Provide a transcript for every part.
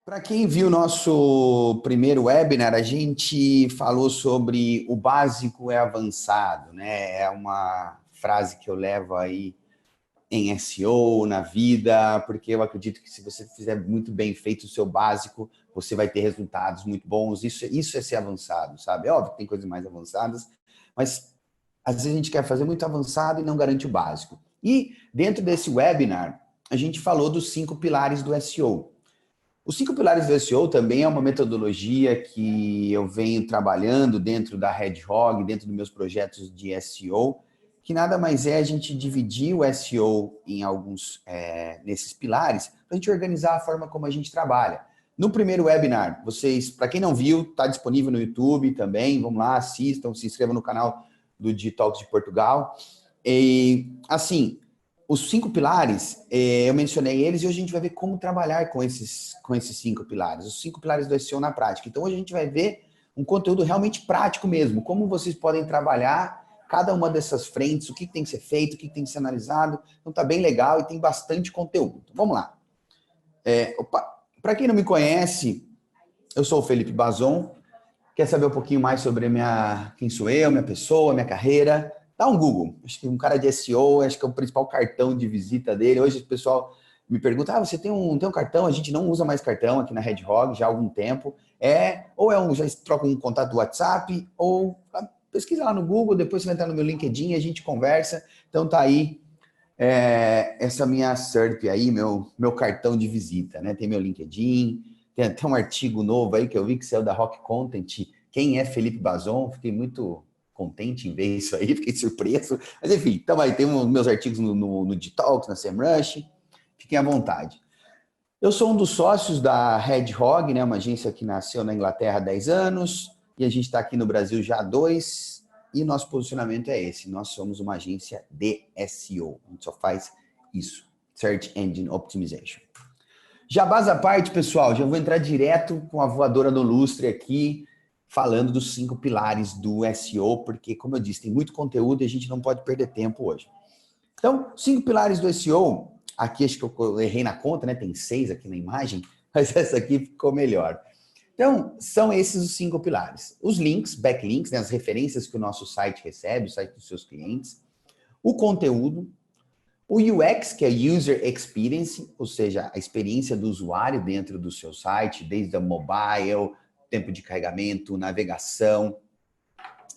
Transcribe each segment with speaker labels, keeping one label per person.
Speaker 1: Para quem viu o nosso primeiro webinar, a gente falou sobre o básico é avançado, né? É uma frase que eu levo aí em SEO, na vida, porque eu acredito que se você fizer muito bem feito o seu básico, você vai ter resultados muito bons. Isso é ser avançado, sabe? É óbvio que tem coisas mais avançadas, mas às vezes a gente quer fazer muito avançado e não garante o básico. E dentro desse webinar, a gente falou dos 5 pilares do SEO. Os 5 pilares do SEO também é uma metodologia que eu venho trabalhando dentro da Hedgehog, dentro dos meus projetos de SEO, que nada mais é a gente dividir o SEO em alguns nesses pilares para a gente organizar a forma como a gente trabalha. No primeiro webinar, vocês, para quem não viu, está disponível no YouTube também, vamos lá, assistam, se inscrevam no canal do Digitalks de Portugal. E, assim, os 5 pilares, eu mencionei eles e hoje a gente vai ver como trabalhar com esses 5 pilares, os 5 pilares do SEO na prática. Então hoje a gente vai ver um conteúdo realmente prático mesmo, como vocês podem trabalhar cada uma dessas frentes, o que tem que ser feito, o que tem que ser analisado. Então tá bem legal e tem bastante conteúdo. Então, vamos lá. Para quem não me conhece, eu sou o Felipe Bazon. Quer saber um pouquinho mais sobre quem sou eu, minha pessoa, minha carreira? Dá um Google. Acho que um cara de SEO, acho que é o principal cartão de visita dele. Hoje o pessoal me pergunta, você tem um cartão? A gente não usa mais cartão aqui na Hedgehog já há algum tempo. Já troca um contato do WhatsApp, ou pesquisa lá no Google, depois você vai entrar no meu LinkedIn, a gente conversa. Então tá aí essa minha SERP aí, meu cartão de visita, né? Tem meu LinkedIn, tem até um artigo novo aí que eu vi que saiu da Rock Content. Quem é Felipe Bazon? Fiquei muito contente em ver isso aí, fiquei surpreso. Mas enfim, então aí tem meus artigos no Digitalks, na SEMrush. Fiquem à vontade. Eu sou um dos sócios da Hedgehog, né? Uma agência que nasceu na Inglaterra há 10 anos e a gente está aqui no Brasil já há 2. E nosso posicionamento é esse, nós somos uma agência de SEO, a gente só faz isso, Search Engine Optimization. Jabás à parte, pessoal, já vou entrar direto com a voadora no lustre aqui, falando dos 5 pilares do SEO, porque, como eu disse, tem muito conteúdo e a gente não pode perder tempo hoje. Então, 5 pilares do SEO, aqui acho que eu errei na conta, né? Tem 6 aqui na imagem, mas essa aqui ficou melhor. Então, são esses os 5 pilares. Os links, backlinks, né, as referências que o nosso site recebe, o site dos seus clientes. O conteúdo. O UX, que é User Experience, ou seja, a experiência do usuário dentro do seu site, desde a mobile, tempo de carregamento, navegação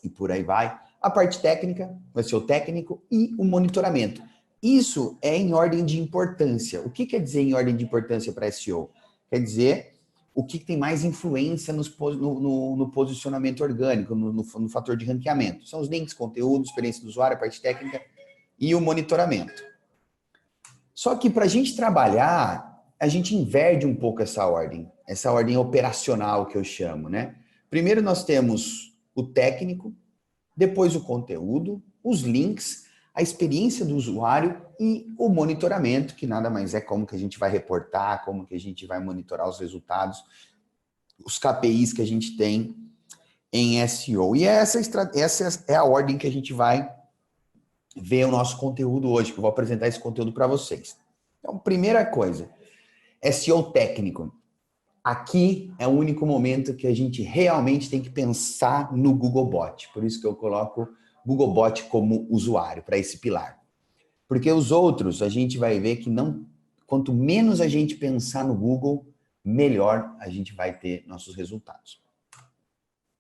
Speaker 1: e por aí vai. A parte técnica, vai ser o técnico, e o monitoramento. Isso é em ordem de importância. O que quer dizer em ordem de importância para SEO? Quer dizer o que tem mais influência no posicionamento orgânico, no fator de ranqueamento. São os links, conteúdo, experiência do usuário, a parte técnica e o monitoramento. Só que para a gente trabalhar, a gente inverte um pouco essa ordem operacional que eu chamo, né? Primeiro nós temos o técnico, depois o conteúdo, os links, a experiência do usuário e o monitoramento, que nada mais é como que a gente vai reportar, como que a gente vai monitorar os resultados, os KPIs que a gente tem em SEO. E essa é a ordem que a gente vai ver o nosso conteúdo hoje, que eu vou apresentar esse conteúdo para vocês. Então, primeira coisa, SEO técnico. Aqui é o único momento que a gente realmente tem que pensar no Googlebot. Por isso que eu coloco Googlebot como usuário, para esse pilar. Porque os outros, a gente vai ver que quanto menos a gente pensar no Google, melhor a gente vai ter nossos resultados.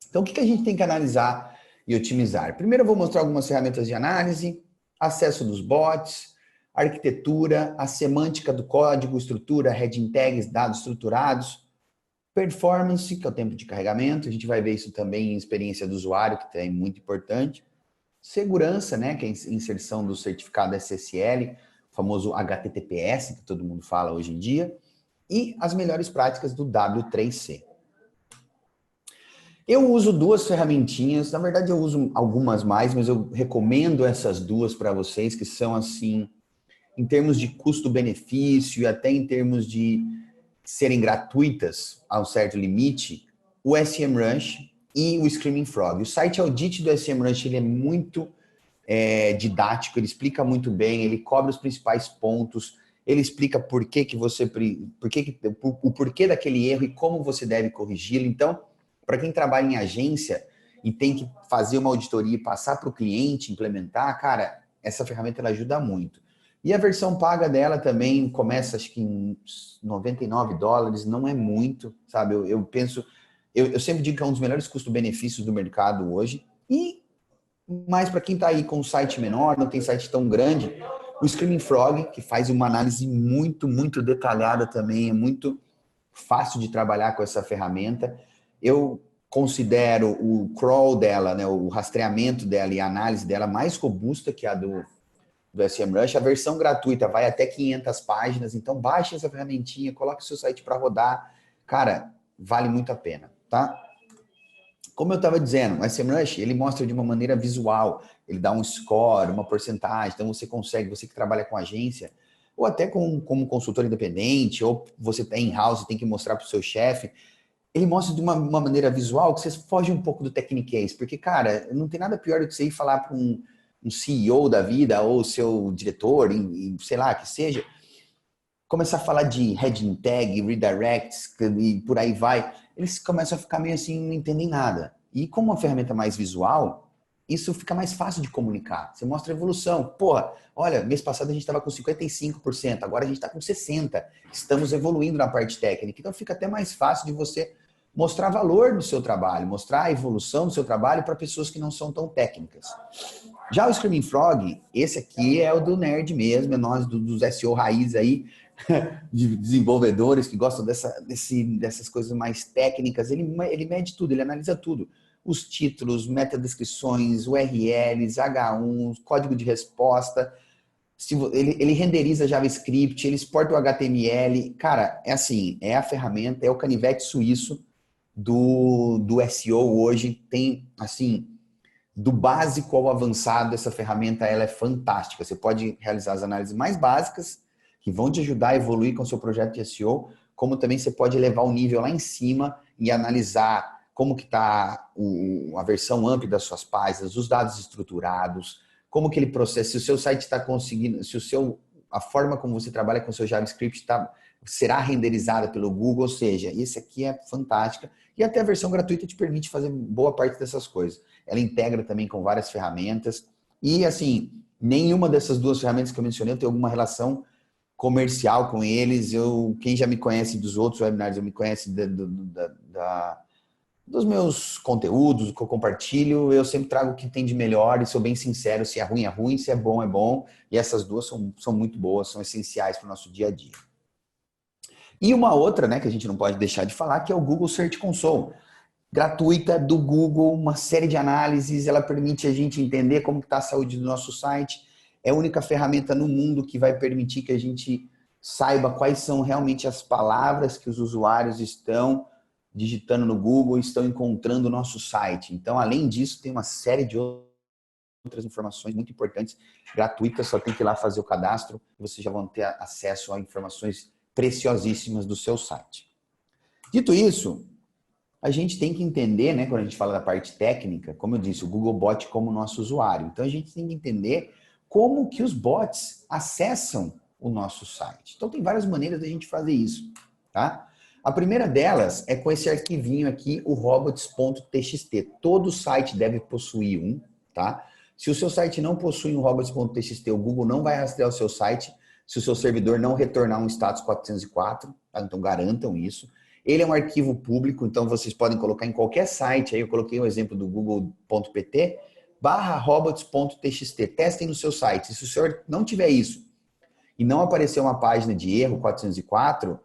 Speaker 1: Então, o que a gente tem que analisar e otimizar? Primeiro eu vou mostrar algumas ferramentas de análise, acesso dos bots, arquitetura, a semântica do código, estrutura, heading tags, dados estruturados, performance, que é o tempo de carregamento, a gente vai ver isso também em experiência do usuário, que é muito importante. Segurança, né, que é a inserção do certificado SSL, o famoso HTTPS, que todo mundo fala hoje em dia, e as melhores práticas do W3C. Eu uso 2 ferramentinhas, na verdade eu uso algumas mais, mas eu recomendo essas 2 para vocês, que são assim, em termos de custo-benefício e até em termos de serem gratuitas a um certo limite, o SEMrush e o Screaming Frog. O site Audit do SEMrush ele é muito didático, ele explica muito bem, ele cobre os principais pontos, ele explica o porquê daquele erro e como você deve corrigi-lo. Então, para quem trabalha em agência e tem que fazer uma auditoria e passar para o cliente implementar, cara, essa ferramenta ela ajuda muito. E a versão paga dela também começa, acho que em $99, não é muito, sabe? Eu penso, eu sempre digo que é um dos melhores custo-benefícios do mercado hoje. E mais para quem está aí com um site menor, não tem site tão grande, o Screaming Frog, que faz uma análise muito, muito detalhada também, é muito fácil de trabalhar com essa ferramenta. Eu considero o crawl dela, né, o rastreamento dela e a análise dela mais robusta que a do SEMrush. A versão gratuita vai até 500 páginas, então baixe essa ferramentinha, coloque o seu site para rodar. Cara, vale muito a pena, tá? Como eu estava dizendo, o SEMrush, ele mostra de uma maneira visual, ele dá um score, uma porcentagem, então você consegue, você que trabalha com agência, ou até como consultor independente, ou você está in-house e tem que mostrar para o seu chefe, ele mostra de uma maneira visual que você foge um pouco do techniquez, porque, cara, não tem nada pior do que você ir falar para um CEO da vida, ou seu diretor, sei lá, que seja, começar a falar de heading tag, redirects e por aí vai, eles começam a ficar meio assim, não entendem nada. E como uma ferramenta mais visual, isso fica mais fácil de comunicar. Você mostra a evolução. Porra, olha, mês passado a gente estava com 55%, agora a gente está com 60%. Estamos evoluindo na parte técnica. Então fica até mais fácil de você mostrar valor do seu trabalho, mostrar a evolução do seu trabalho para pessoas que não são tão técnicas. Já o Screaming Frog, esse aqui é o do nerd mesmo, é nós dos SEO raiz aí, de desenvolvedores que gostam dessas coisas mais técnicas. Ele mede tudo, ele analisa tudo. Os títulos, metadescrições, URLs, H1, código de resposta. Ele renderiza JavaScript, ele exporta o HTML. Cara, é assim, é a ferramenta, é o canivete suíço do SEO hoje. Tem, assim, do básico ao avançado, essa ferramenta ela é fantástica. Você pode realizar as análises mais básicas, que vão te ajudar a evoluir com o seu projeto de SEO, como também você pode levar o nível lá em cima e analisar como que está a versão AMP das suas páginas, os dados estruturados, como que ele processa, se o seu site está conseguindo, a forma como você trabalha com o seu JavaScript será renderizada pelo Google, ou seja, isso aqui é fantástica. E até a versão gratuita te permite fazer boa parte dessas coisas. Ela integra também com várias ferramentas. E, assim, nenhuma dessas duas ferramentas que eu mencionei tem alguma relação comercial com eles. Quem já me conhece dos outros webinars, me conhece dos meus conteúdos, que eu compartilho, eu sempre trago o que tem de melhor e sou bem sincero, se é ruim, se é bom. E essas duas são muito boas, são essenciais para o nosso dia a dia. E uma outra, né, que a gente não pode deixar de falar, que é o Google Search Console. Gratuita do Google, uma série de análises, ela permite a gente entender como está a saúde do nosso site. É a única ferramenta no mundo que vai permitir que a gente saiba quais são realmente as palavras que os usuários estão digitando no Google e estão encontrando o nosso site. Então, além disso, tem uma série de outras informações muito importantes, gratuitas, só tem que ir lá fazer o cadastro e vocês já vão ter acesso a informações preciosíssimas do seu site. Dito isso, a gente tem que entender, né, quando a gente fala da parte técnica, como eu disse, o Googlebot como nosso usuário. Então, a gente tem que entender como que os bots acessam o nosso site. Então, tem várias maneiras da gente fazer isso, tá? A primeira delas é com esse arquivinho aqui, o robots.txt. Todo site deve possuir um, tá? Se o seu site não possui um robots.txt, o Google não vai rastrear o seu site se o seu servidor não retornar um status 404, tá? Então, garantam isso. Ele é um arquivo público, então vocês podem colocar em qualquer site. Aí eu coloquei o exemplo do google.pt /robots.txt. Testem no seu site. Se o senhor não tiver isso e não aparecer uma página de erro 404,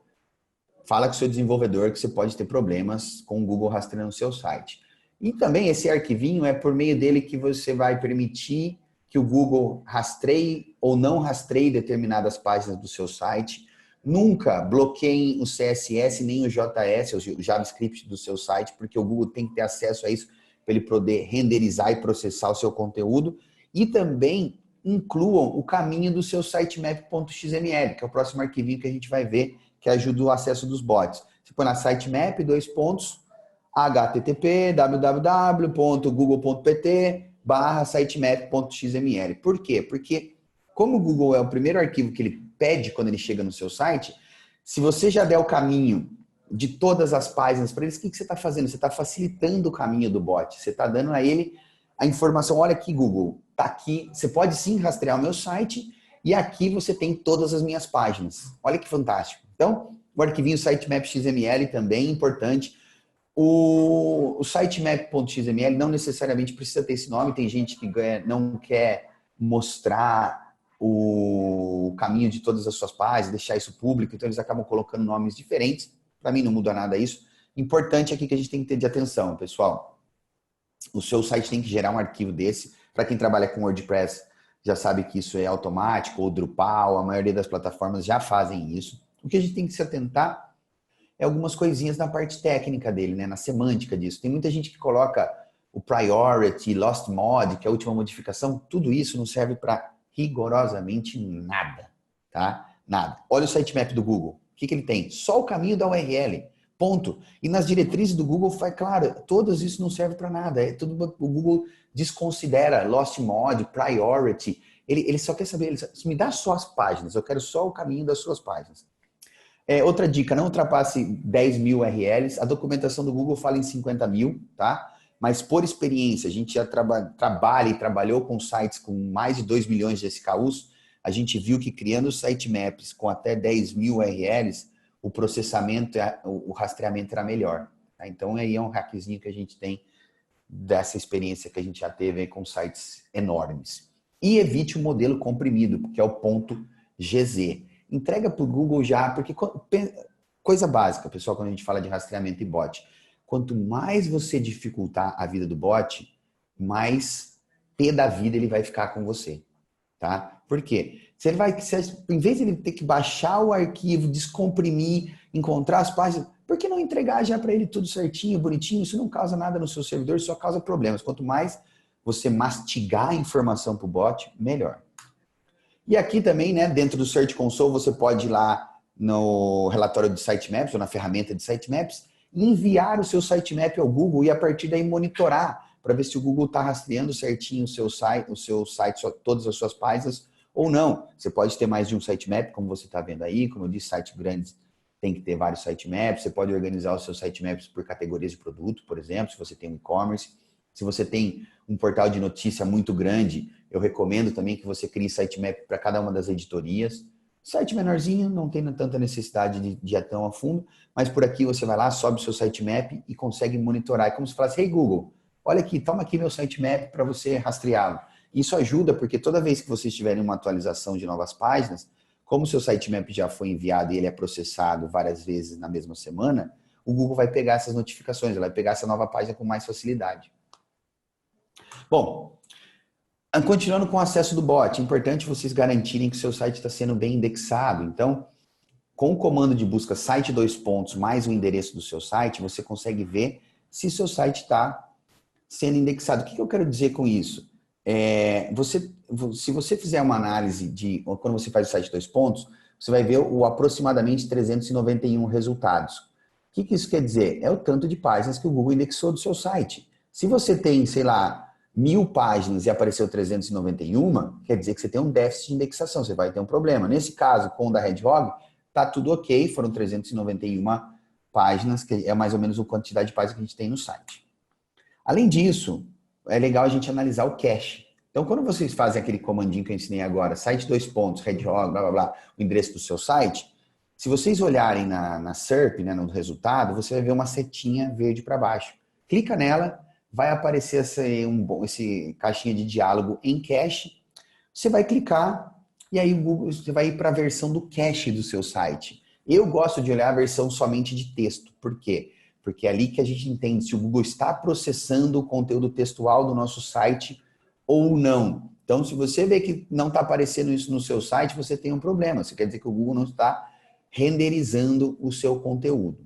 Speaker 1: fala com o seu desenvolvedor que você pode ter problemas com o Google rastreando o seu site. E também esse arquivinho é por meio dele que você vai permitir que o Google rastreie ou não rastreie determinadas páginas do seu site. Nunca bloqueiem o CSS nem o JS, o JavaScript do seu site, porque o Google tem que ter acesso a isso para ele poder renderizar e processar o seu conteúdo. E também incluam o caminho do seu sitemap.xml, que é o próximo arquivinho que a gente vai ver, que ajuda o acesso dos bots. Você põe na sitemap, http www.google.pt /sitemap.xml. Por quê? Porque como o Google é o primeiro arquivo que ele pede quando ele chega no seu site, se você já der o caminho de todas as páginas para eles, o que você está fazendo? Você está facilitando o caminho do bot. Você está dando a ele a informação, olha aqui, Google, está aqui, você pode sim rastrear o meu site e aqui você tem todas as minhas páginas. Olha que fantástico. Então, o arquivinho sitemap XML também é importante. O sitemap.xml não necessariamente precisa ter esse nome, tem gente que não quer mostrar o caminho de todas as suas páginas, deixar isso público, então eles acabam colocando nomes diferentes. Para mim não muda nada isso. Importante aqui que a gente tem que ter de atenção, pessoal. O seu site tem que gerar um arquivo desse. Para quem trabalha com WordPress já sabe que isso é automático, ou Drupal, a maioria das plataformas já fazem isso. O que a gente tem que se atentar é algumas coisinhas na parte técnica dele, né? Na semântica disso. Tem muita gente que coloca o priority, lost mod, que é a última modificação. Tudo isso não serve para rigorosamente nada, tá? Nada. Olha o sitemap do Google. O que ele tem? Só o caminho da URL. Ponto. E nas diretrizes do Google, claro, todas isso não serve para nada. É tudo, o Google desconsidera lost mod, priority. Ele só quer saber, me dá só as páginas, eu quero só o caminho das suas páginas. Outra dica, não ultrapasse 10 mil URLs. A documentação do Google fala em 50 mil, tá? Mas por experiência, a gente já trabalha e trabalhou com sites com mais de 2 milhões de SKUs. A gente viu que criando sitemaps com até 10 mil URLs, o processamento, o rastreamento era melhor. Tá? Então, aí é um hackzinho que a gente tem dessa experiência que a gente já teve com sites enormes. E evite o modelo comprimido, que é o ponto .gz. Entrega para o Google já, porque coisa básica, pessoal, quando a gente fala de rastreamento e bot. Quanto mais você dificultar a vida do bot, mais pé da vida ele vai ficar com você. Tá? Por quê? Em vez de ele ter que baixar o arquivo, descomprimir, encontrar as páginas, por que não entregar já para ele tudo certinho, bonitinho? Isso não causa nada no seu servidor, só causa problemas. Quanto mais você mastigar a informação para o bot, melhor. E aqui também, né, dentro do Search Console, você pode ir lá no relatório de sitemaps, ou na ferramenta de sitemaps, e enviar o seu sitemap ao Google e a partir daí monitorar para ver se o Google está rastreando certinho o seu site, todas as suas páginas ou não. Você pode ter mais de um sitemap, como você está vendo aí, como eu disse, sites grandes tem que ter vários sitemaps. Você pode organizar os seus sitemaps por categorias de produto, por exemplo, se você tem um e-commerce. Se você tem um portal de notícia muito grande, eu recomendo também que você crie sitemap para cada uma das editorias. Site menorzinho, não tem tanta necessidade de ir tão a fundo, mas por aqui você vai lá, sobe o seu sitemap e consegue monitorar. É como se falasse, hey Google, olha aqui, toma aqui meu sitemap para você rastreá-lo. Isso ajuda porque toda vez que vocês tiverem uma atualização de novas páginas, como o seu sitemap já foi enviado e ele é processado várias vezes na mesma semana, o Google vai pegar essas notificações, ele vai pegar essa nova página com mais facilidade. Bom, continuando com o acesso do bot, é importante vocês garantirem que o seu site está sendo bem indexado. Então, com o comando de busca site mais o endereço do seu site, você consegue ver se seu site está sendo indexado. O que eu quero dizer com isso? Se você fizer uma análise quando você faz o site você vai ver aproximadamente 391 resultados. O que isso quer dizer? É o tanto de páginas que o Google indexou do seu site. Se você tem, sei lá, 1000 páginas e apareceu 391, quer dizer que você tem um déficit de indexação, você vai ter um problema. Nesse caso, com o da Hedgehog, tá tudo ok, foram 391 páginas, que é mais ou menos a quantidade de páginas que a gente tem no site. Além disso, é legal a gente analisar o cache. Então, quando vocês fazem aquele comandinho que eu ensinei agora, site Hedgehog, blá, blá, blá, o endereço do seu site, se vocês olharem na SERP, né, no resultado, você vai ver uma setinha verde para baixo. Clica nela, vai aparecer esse caixinha de diálogo em cache. Você vai clicar e aí o Google, você vai ir para a versão do cache do seu site. Eu gosto de olhar a versão somente de texto. Por quê? Porque é ali que a gente entende se o Google está processando o conteúdo textual do nosso site ou não. Então, se você vê que não está aparecendo isso no seu site, você tem um problema. Isso quer dizer que o Google não está renderizando o seu conteúdo.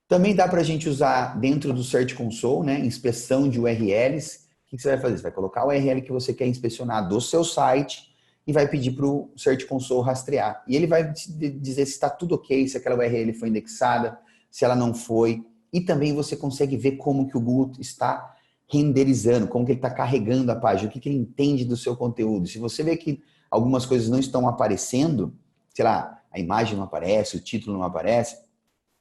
Speaker 1: Também dá para a gente usar dentro do Search Console, né, inspeção de URLs. O que você vai fazer? Você vai colocar o URL que você quer inspecionar do seu site e vai pedir para o Search Console rastrear. E ele vai dizer se está tudo ok, se aquela URL foi indexada, se ela não foi. E também você consegue ver como que o Google está renderizando, como que ele está carregando a página, o que ele entende do seu conteúdo. Se você vê que algumas coisas não estão aparecendo, sei lá, a imagem não aparece, o título não aparece,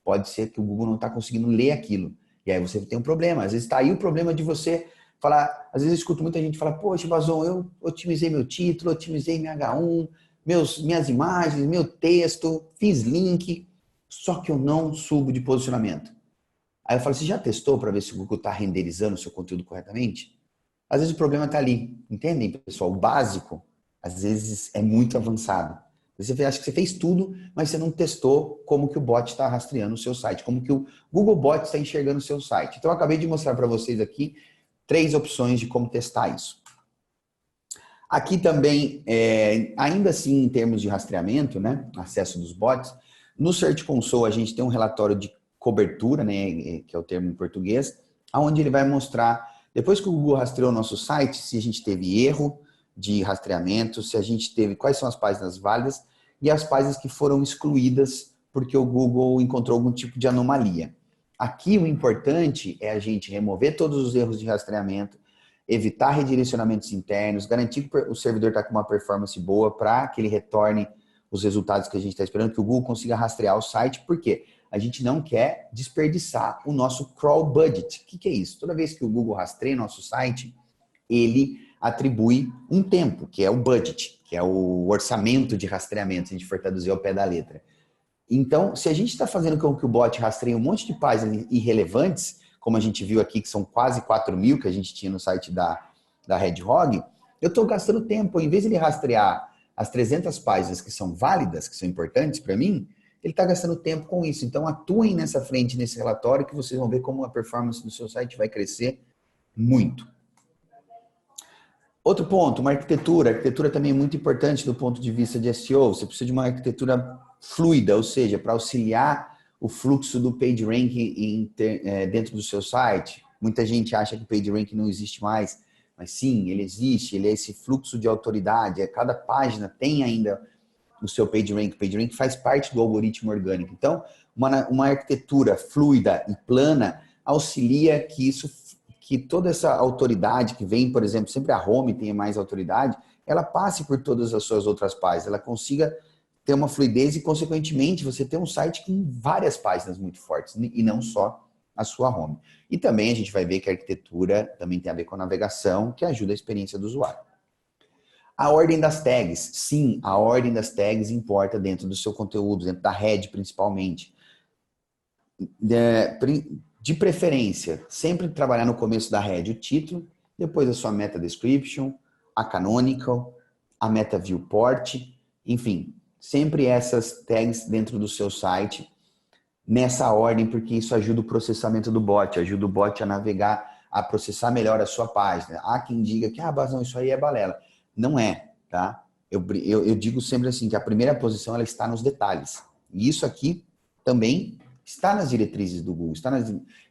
Speaker 1: pode ser que o Google não está conseguindo ler aquilo. E aí você tem um problema. Às vezes está aí o problema de você falar, às vezes eu escuto muita gente falar, poxa, Bazon, eu otimizei meu título, otimizei minha H1, minhas imagens, meu texto, fiz link, só que eu não subo de posicionamento. Aí eu falo, você já testou para ver se o Google está renderizando o seu conteúdo corretamente? Às vezes o problema está ali, entendem, pessoal? O básico, às vezes, é muito avançado. Você acha que você fez tudo, mas você não testou como que o bot está rastreando o seu site, como que o Google Bot está enxergando o seu site. Então, eu acabei de mostrar para vocês aqui 3 opções de como testar isso. Aqui também, ainda assim, em termos de rastreamento, né, acesso dos bots, no Search Console a gente tem um relatório de cobertura, né, que é o termo em português, onde ele vai mostrar, depois que o Google rastreou o nosso site, se a gente teve erro de rastreamento, se a gente teve, quais são as páginas válidas e as páginas que foram excluídas porque o Google encontrou algum tipo de anomalia. Aqui o importante é a gente remover todos os erros de rastreamento, evitar redirecionamentos internos, garantir que o servidor está com uma performance boa para que ele retorne os resultados que a gente está esperando, que o Google consiga rastrear o site, porque a gente não quer desperdiçar o nosso crawl budget. O que é isso? Toda vez que o Google rastreia nosso site, ele atribui um tempo, que é o budget, que é o orçamento de rastreamento, se a gente for traduzir ao pé da letra. Então, se a gente está fazendo com que o bot rastreie um monte de páginas irrelevantes, como a gente viu aqui, que são quase 4.000 que a gente tinha no site da Hedgehog, eu estou gastando tempo. Em vez de ele rastrear as 300 páginas que são válidas, que são importantes para mim, ele está gastando tempo com isso. Então, atuem nessa frente, nesse relatório, que vocês vão ver como a performance do seu site vai crescer muito. Outro ponto, uma arquitetura. A arquitetura também é muito importante do ponto de vista de SEO. Você precisa de uma arquitetura fluida, ou seja, para auxiliar o fluxo do PageRank dentro do seu site. Muita gente acha que o PageRank não existe mais, mas sim, ele existe, ele é esse fluxo de autoridade. Cada página tem ainda o seu PageRank. O PageRank faz parte do algoritmo orgânico. Então, uma arquitetura fluida e plana auxilia que toda essa autoridade que vem, por exemplo, sempre a home tenha mais autoridade, ela passe por todas as suas outras páginas, ela consiga ter uma fluidez e, consequentemente, você ter um site com várias páginas muito fortes e não só a sua home. E também a gente vai ver que a arquitetura também tem a ver com a navegação, que ajuda a experiência do usuário. A ordem das tags. Sim, a ordem das tags importa dentro do seu conteúdo, dentro da head principalmente. De preferência, sempre trabalhar no começo da head o título, depois a sua meta description, a canonical, a meta viewport, enfim, sempre essas tags dentro do seu site, nessa ordem, porque isso ajuda o processamento do bot, ajuda o bot a navegar, a processar melhor a sua página. Há quem diga que, Bazão, isso aí é balela. Não é, tá? Eu digo sempre assim, que a primeira posição ela está nos detalhes. E isso aqui também está nas diretrizes do Google.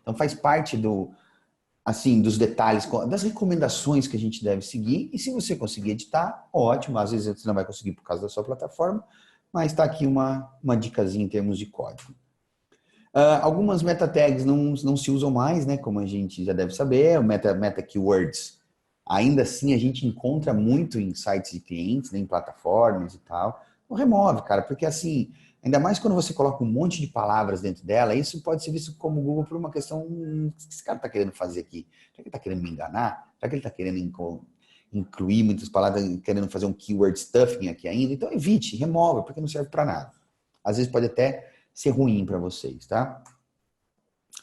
Speaker 1: Então faz parte dos detalhes, das recomendações que a gente deve seguir. E se você conseguir editar, ótimo. Às vezes você não vai conseguir por causa da sua plataforma, mas está aqui uma dicasinha em termos de código. Algumas meta tags não se usam mais, né? Como a gente já deve saber, o meta keywords. Ainda assim, a gente encontra muito em sites de clientes, né, em plataformas e tal. Não remove, cara, porque assim, ainda mais quando você coloca um monte de palavras dentro dela, isso pode ser visto como Google por uma questão, o que esse cara está querendo fazer aqui? Será que ele está querendo me enganar? Será que ele está querendo incluir muitas palavras, querendo fazer um keyword stuffing aqui ainda? Então evite, remove, porque não serve para nada. Às vezes pode até ser ruim para vocês, tá?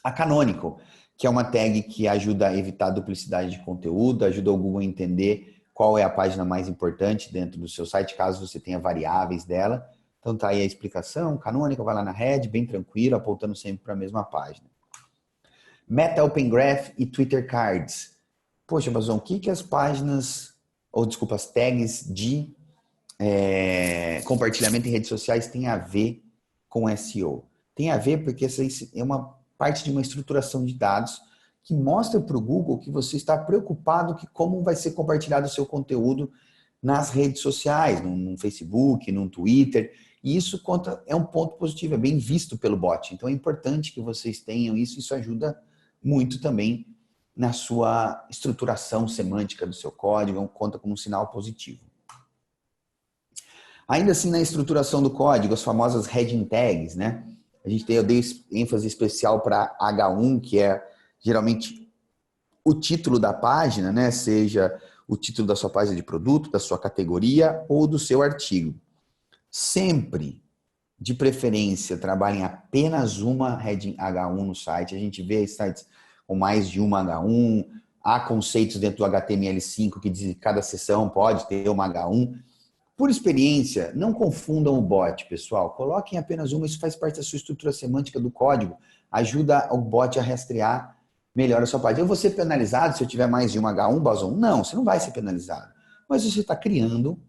Speaker 1: A Canonical, que é uma tag que ajuda a evitar a duplicidade de conteúdo, ajuda o Google a entender qual é a página mais importante dentro do seu site, caso você tenha variáveis dela. Então tá aí a explicação. Canonical, vai lá na head, bem tranquilo, apontando sempre para a mesma página. Meta Open Graph e Twitter Cards. Poxa, Bazão, o que as páginas, as tags de compartilhamento em redes sociais têm a ver com SEO? Tem a ver porque essa é uma parte de uma estruturação de dados que mostra para o Google que você está preocupado com como vai ser compartilhado o seu conteúdo nas redes sociais, no Facebook, no Twitter. E isso é um ponto positivo, é bem visto pelo bot. Então é importante que vocês tenham isso, isso ajuda muito também na sua estruturação semântica do seu código, conta como um sinal positivo. Ainda assim, na estruturação do código, as famosas heading tags, né? Eu dei ênfase especial para H1, que é geralmente o título da página, né? Seja o título da sua página de produto, da sua categoria ou do seu artigo. Sempre, de preferência, trabalhem apenas uma heading H1 no site. A gente vê sites com mais de uma H1. Há conceitos dentro do HTML5 que dizem que cada seção pode ter uma H1. Por experiência, não confundam o bot, pessoal. Coloquem apenas uma, isso faz parte da sua estrutura semântica do código. Ajuda o bot a rastrear melhor a sua página. Eu vou ser penalizado se eu tiver mais de uma H1, Bason? Não, você não vai ser penalizado. Mas você está criando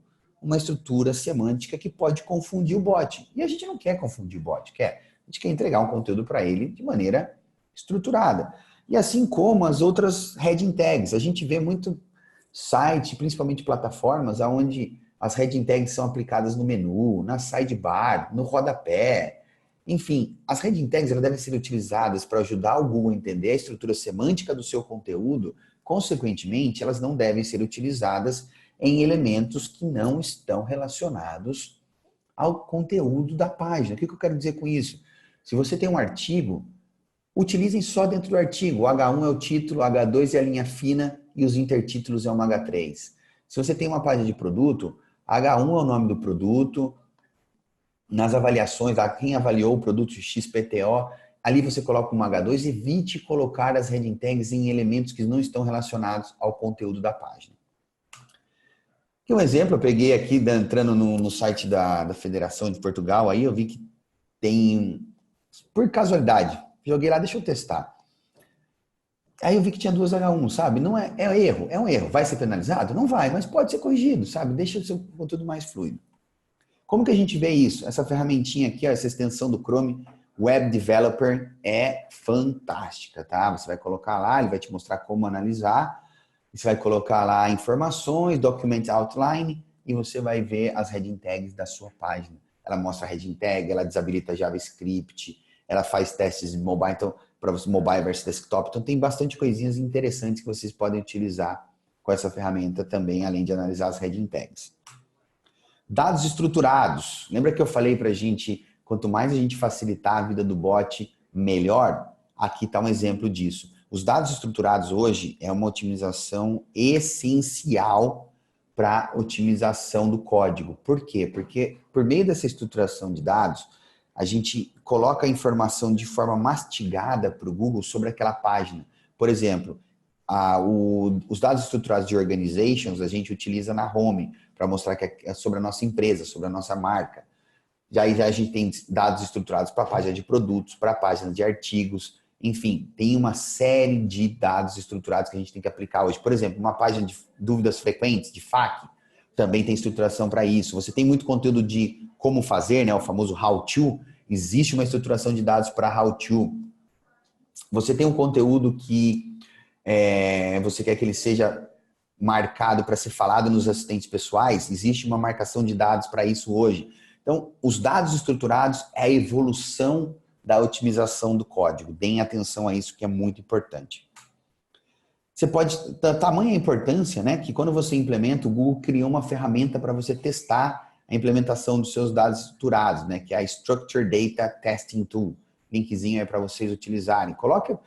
Speaker 1: uma estrutura semântica que pode confundir o bot. E a gente não quer confundir o bot, quer. A gente quer entregar um conteúdo para ele de maneira estruturada. E assim como as outras heading tags. A gente vê muito site, principalmente plataformas, onde as heading tags são aplicadas no menu, na sidebar, no rodapé. Enfim, as heading tags elas devem ser utilizadas para ajudar o Google a entender a estrutura semântica do seu conteúdo. Consequentemente, elas não devem ser utilizadas em elementos que não estão relacionados ao conteúdo da página. O que eu quero dizer com isso? Se você tem um artigo, utilizem só dentro do artigo. O H1 é o título, o H2 é a linha fina e os intertítulos é uma H3. Se você tem uma página de produto, H1 é o nome do produto. Nas avaliações, quem avaliou o produto XPTO, ali você coloca uma H2. Evite colocar as heading tags em elementos que não estão relacionados ao conteúdo da página. Aqui um exemplo, eu peguei aqui, entrando no site da Federação de Portugal, aí eu vi que tem, por casualidade, joguei lá, deixa eu testar. Aí eu vi que tinha duas H1, sabe? Não é erro, é um erro. Vai ser penalizado? Não vai, mas pode ser corrigido, sabe? Deixa o seu conteúdo mais fluido. Como que a gente vê isso? Essa ferramentinha aqui, essa extensão do Chrome Web Developer é fantástica, tá? Você vai colocar lá, ele vai te mostrar como analisar. Você vai colocar lá informações, Document Outline, e você vai ver as heading tags da sua página. Ela mostra a heading tag, ela desabilita JavaScript, ela faz testes mobile, então, para você mobile versus desktop. Então, tem bastante coisinhas interessantes que vocês podem utilizar com essa ferramenta também, além de analisar as heading tags. Dados estruturados. Lembra que eu falei para a gente, quanto mais a gente facilitar a vida do bot, melhor? Aqui está um exemplo disso. Os dados estruturados hoje é uma otimização essencial para a otimização do código. Por quê? Porque por meio dessa estruturação de dados, a gente coloca a informação de forma mastigada para o Google sobre aquela página. Por exemplo, os dados estruturados de organizations a gente utiliza na home para mostrar que é sobre a nossa empresa, sobre a nossa marca. Já a gente tem dados estruturados para a página de produtos, para a página de artigos. Enfim, tem uma série de dados estruturados que a gente tem que aplicar hoje. Por exemplo, uma página de dúvidas frequentes, de FAQ, também tem estruturação para isso. Você tem muito conteúdo de como fazer, né, o famoso how to. Existe uma estruturação de dados para how to. Você tem um conteúdo que você quer que ele seja marcado para ser falado nos assistentes pessoais. Existe uma marcação de dados para isso hoje. Então, os dados estruturados é a evolução da otimização do código. Deem atenção a isso, que é muito importante. Você pode... Tamanha a importância, né? Que quando você implementa, o Google criou uma ferramenta para você testar a implementação dos seus dados estruturados, né? Que é a Structured Data Testing Tool. Linkzinho aí para vocês utilizarem. Coloca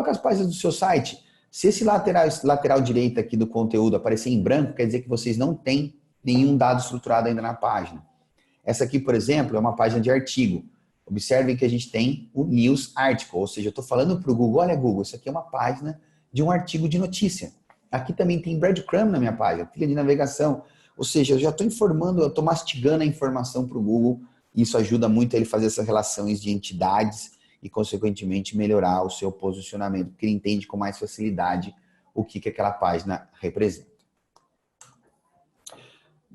Speaker 1: as páginas do seu site. Se esse lateral direito aqui do conteúdo aparecer em branco, quer dizer que vocês não têm nenhum dado estruturado ainda na página. Essa aqui, por exemplo, é uma página de artigo. Observem que a gente tem o News Article, ou seja, eu estou falando para o Google, olha Google, isso aqui é uma página de um artigo de notícia. Aqui também tem breadcrumb na minha página, trilha de navegação. Ou seja, eu já estou informando, eu estou mastigando a informação para o Google, e isso ajuda muito a ele fazer essas relações de entidades e, consequentemente, melhorar o seu posicionamento, porque ele entende com mais facilidade o que aquela página representa.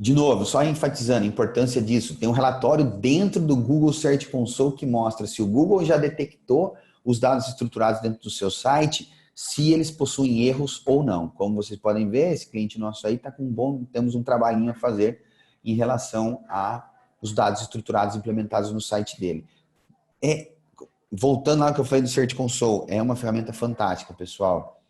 Speaker 1: De novo, só enfatizando a importância disso, tem um relatório dentro do Google Search Console que mostra se o Google já detectou os dados estruturados dentro do seu site, se eles possuem erros ou não. Como vocês podem ver, esse cliente nosso aí está com temos um trabalhinho a fazer em relação aos dados estruturados implementados no site dele. Voltando lá que eu falei do Search Console, é uma ferramenta fantástica, pessoal.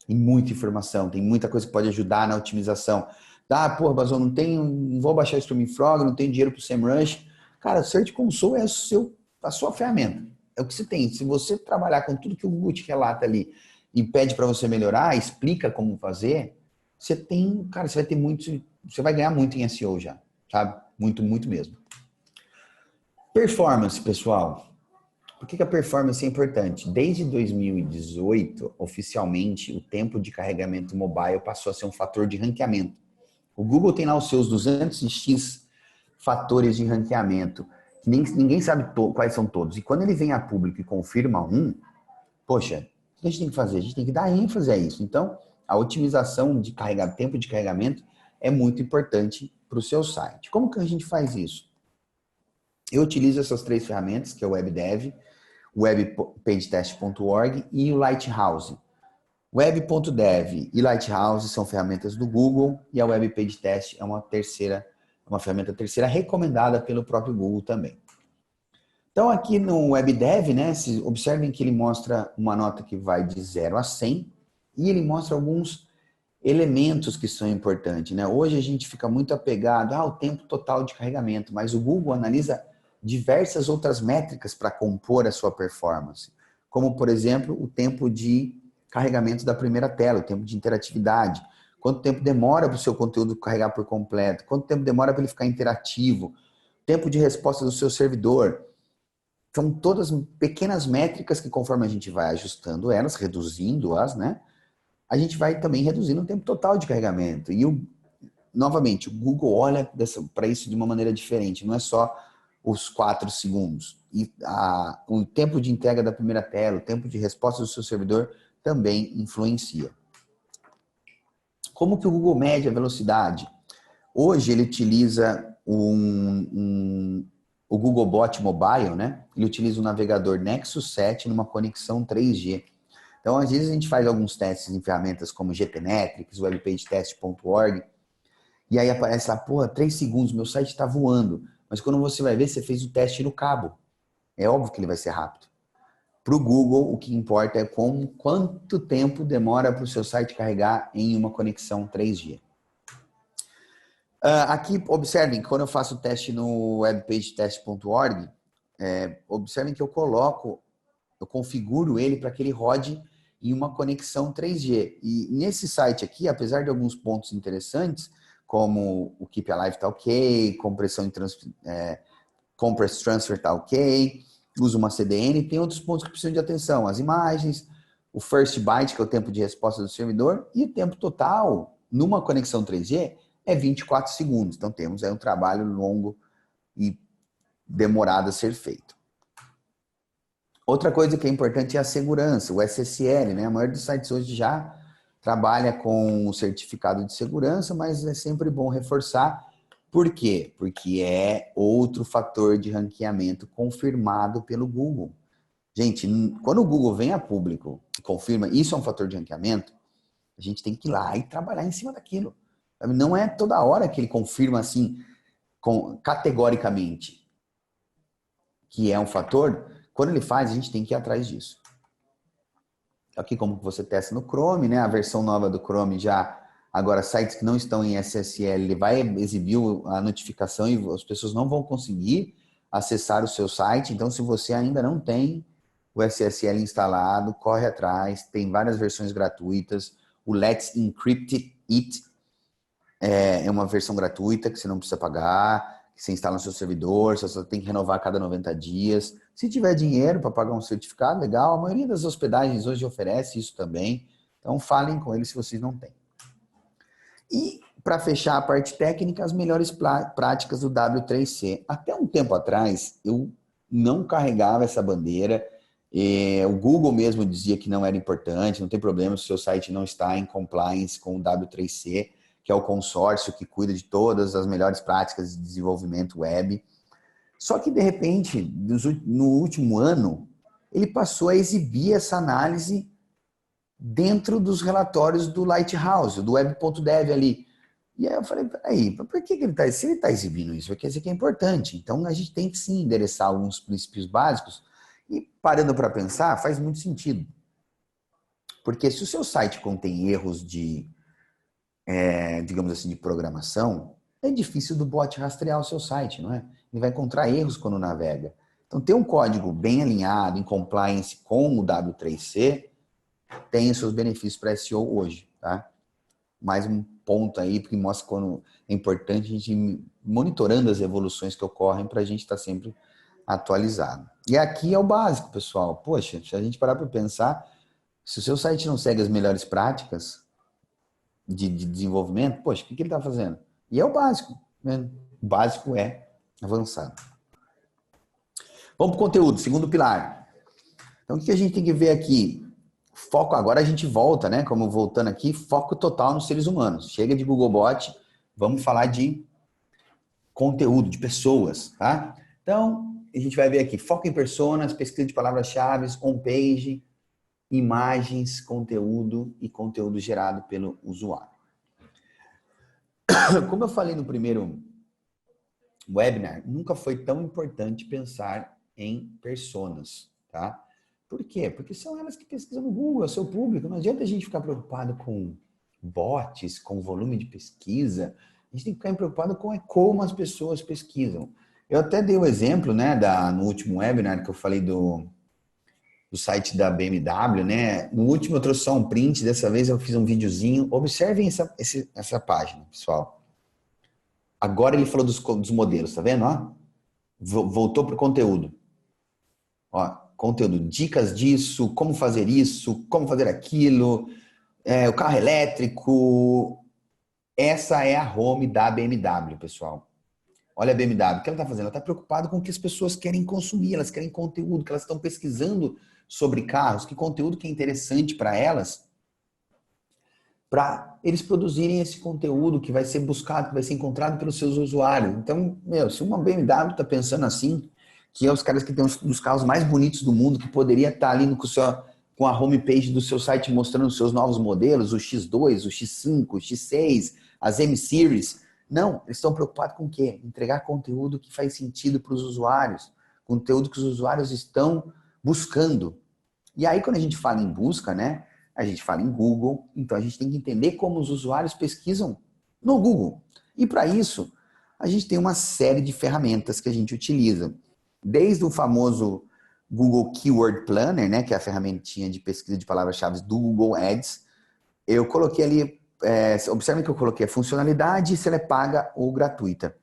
Speaker 1: Tem muita informação, tem muita coisa que pode ajudar na otimização. Ah, porra, Bazão, não vou baixar o Streaming Frog, não tenho dinheiro para o SEMrush. Cara, o Search Console é a sua ferramenta. É o que você tem. Se você trabalhar com tudo que o Google te relata ali e pede para você melhorar, explica como fazer, você tem, cara, você vai ter muito, você vai ganhar muito em SEO já, sabe? Muito, muito mesmo. Performance, pessoal. Por que a performance é importante? Desde 2018, oficialmente, o tempo de carregamento mobile passou a ser um fator de ranqueamento. O Google tem lá os seus 200x fatores de ranqueamento, que ninguém sabe quais são todos. E quando ele vem a público e confirma um, poxa, o que a gente tem que fazer? A gente tem que dar ênfase a isso. Então, a otimização de tempo de carregamento é muito importante para o seu site. Como que a gente faz isso? Eu utilizo essas três ferramentas, que é o WebDev, o webpagetest.org e o Lighthouse. Web.dev e Lighthouse são ferramentas do Google e a WebPageTest é uma ferramenta terceira recomendada pelo próprio Google também. Então aqui no WebDev, né, observem que ele mostra uma nota que vai de 0 a 100 e ele mostra alguns elementos que são importantes, né? Hoje a gente fica muito apegado ao tempo total de carregamento, mas o Google analisa diversas outras métricas para compor a sua performance, como por exemplo o tempo de carregamento da primeira tela, o tempo de interatividade, quanto tempo demora para o seu conteúdo carregar por completo, quanto tempo demora para ele ficar interativo, tempo de resposta do seu servidor. São todas pequenas métricas que conforme a gente vai ajustando elas, reduzindo-as, né? A gente vai também reduzindo o tempo total de carregamento. E, novamente, o Google olha para isso de uma maneira diferente. Não é só os 4 segundos. E o tempo de entrega da primeira tela, o tempo de resposta do seu servidor também influencia. Como que o Google mede a velocidade? Hoje ele utiliza o Googlebot Mobile, né? Ele utiliza o navegador Nexus 7 numa conexão 3G. Então, às vezes a gente faz alguns testes em ferramentas como GTmetrix, webpagetest.org, e aí aparece lá, porra, 3 segundos, meu site está voando. Mas quando você vai ver, você fez o teste no cabo. É óbvio que ele vai ser rápido. Para o Google, o que importa é quanto tempo demora para o seu site carregar em uma conexão 3G. Aqui, observem, quando eu faço o teste no webpagetest.org, observem que eu configuro ele para que ele rode em uma conexão 3G. E nesse site aqui, apesar de alguns pontos interessantes, como o Keep Alive está ok, Compress Transfer está ok, usa uma CDN, tem outros pontos que precisam de atenção. As imagens, o First Byte, que é o tempo de resposta do servidor, e o tempo total numa conexão 3G é 24 segundos. Então temos aí um trabalho longo e demorado a ser feito. Outra coisa que é importante é a segurança, o SSL, né? A maioria dos sites hoje já trabalha com o certificado de segurança, mas é sempre bom reforçar. Por quê? Porque é outro fator de ranqueamento confirmado pelo Google. Gente, quando o Google vem a público e confirma isso é um fator de ranqueamento, a gente tem que ir lá e trabalhar em cima daquilo. Não é toda hora que ele confirma assim, categoricamente, que é um fator. Quando ele faz, a gente tem que ir atrás disso. Aqui como você testa no Chrome, né? A versão nova do Chrome já, agora sites que não estão em SSL, ele vai exibir a notificação e as pessoas não vão conseguir acessar o seu site. Então, se você ainda não tem o SSL instalado, corre atrás, tem várias versões gratuitas. O Let's Encrypt It é uma versão gratuita que você não precisa pagar, que você instala no seu servidor, você só tem que renovar a cada 90 dias. Se tiver dinheiro para pagar um certificado, legal. A maioria das hospedagens hoje oferece isso também. Então, falem com eles se vocês não têm. E, para fechar a parte técnica, as melhores práticas do W3C. Até um tempo atrás, eu não carregava essa bandeira. O Google mesmo dizia que não era importante, não tem problema se o seu site não está em compliance com o W3C, que é o consórcio que cuida de todas as melhores práticas de desenvolvimento web. Só que, de repente, no último ano, ele passou a exibir essa análise dentro dos relatórios do Lighthouse, do web.dev ali. E aí eu falei, peraí, por que ele está, se ele está exibindo isso, quer dizer que é importante. Então, a gente tem que sim endereçar alguns princípios básicos e, parando para pensar, faz muito sentido. Porque se o seu site contém erros de digamos assim, de programação, é difícil do bot rastrear o seu site, não é? Ele vai encontrar erros quando navega. Então, ter um código bem alinhado, em compliance com o W3C, tem os seus benefícios para SEO hoje, tá? Mais um ponto aí, porque mostra quando é importante a gente ir monitorando as evoluções que ocorrem para a gente estar sempre atualizado. E aqui é o básico, pessoal. Poxa, se a gente parar para pensar, se o seu site não segue as melhores práticas de desenvolvimento, poxa, o que ele está fazendo? E é o básico, né? O básico é avançado. Vamos para o conteúdo, segundo pilar. Então, o que a gente tem que ver aqui? Foco, agora a gente volta, né? Como voltando aqui, foco total nos seres humanos. Chega de Googlebot, vamos falar de conteúdo, de pessoas, tá? Então, a gente vai ver aqui, foco em personas, pesquisa de palavras-chave, homepage, imagens, conteúdo e conteúdo gerado pelo usuário. Como eu falei no primeiro webinar, nunca foi tão importante pensar em personas, tá? Por quê? Porque são elas que pesquisam no Google, é o seu público. Não adianta a gente ficar preocupado com bots, com volume de pesquisa. A gente tem que ficar preocupado com como as pessoas pesquisam. Eu até dei o exemplo, né, no último webinar que eu falei do site da BMW, né? No último eu trouxe só um print, dessa vez eu fiz um videozinho. Observem essa página, pessoal. Agora ele falou dos modelos, tá vendo? Ó, voltou para o conteúdo. Ó, conteúdo, dicas disso, como fazer aquilo, o carro elétrico. Essa é a home da BMW, pessoal. Olha a BMW, o que ela está fazendo? Ela está preocupada com o que as pessoas querem consumir, elas querem conteúdo, que elas estão pesquisando sobre carros, que conteúdo que é interessante para elas, para eles produzirem esse conteúdo que vai ser buscado, que vai ser encontrado pelos seus usuários. Então, se uma BMW está pensando assim, que é os caras que têm os carros mais bonitos do mundo, que poderia estar ali com a homepage do seu site mostrando os seus novos modelos, o X2, o X5, o X6, as M-Series. Não, eles estão preocupados com o quê? Entregar conteúdo que faz sentido para os usuários, conteúdo que os usuários estão buscando. E aí, quando a gente fala em busca, né? A gente fala em Google, então a gente tem que entender como os usuários pesquisam no Google. E para isso, a gente tem uma série de ferramentas que a gente utiliza. Desde o famoso Google Keyword Planner, né, que é a ferramentinha de pesquisa de palavras-chave do Google Ads. Eu coloquei ali, observem que eu coloquei a funcionalidade, se ela é paga ou gratuita.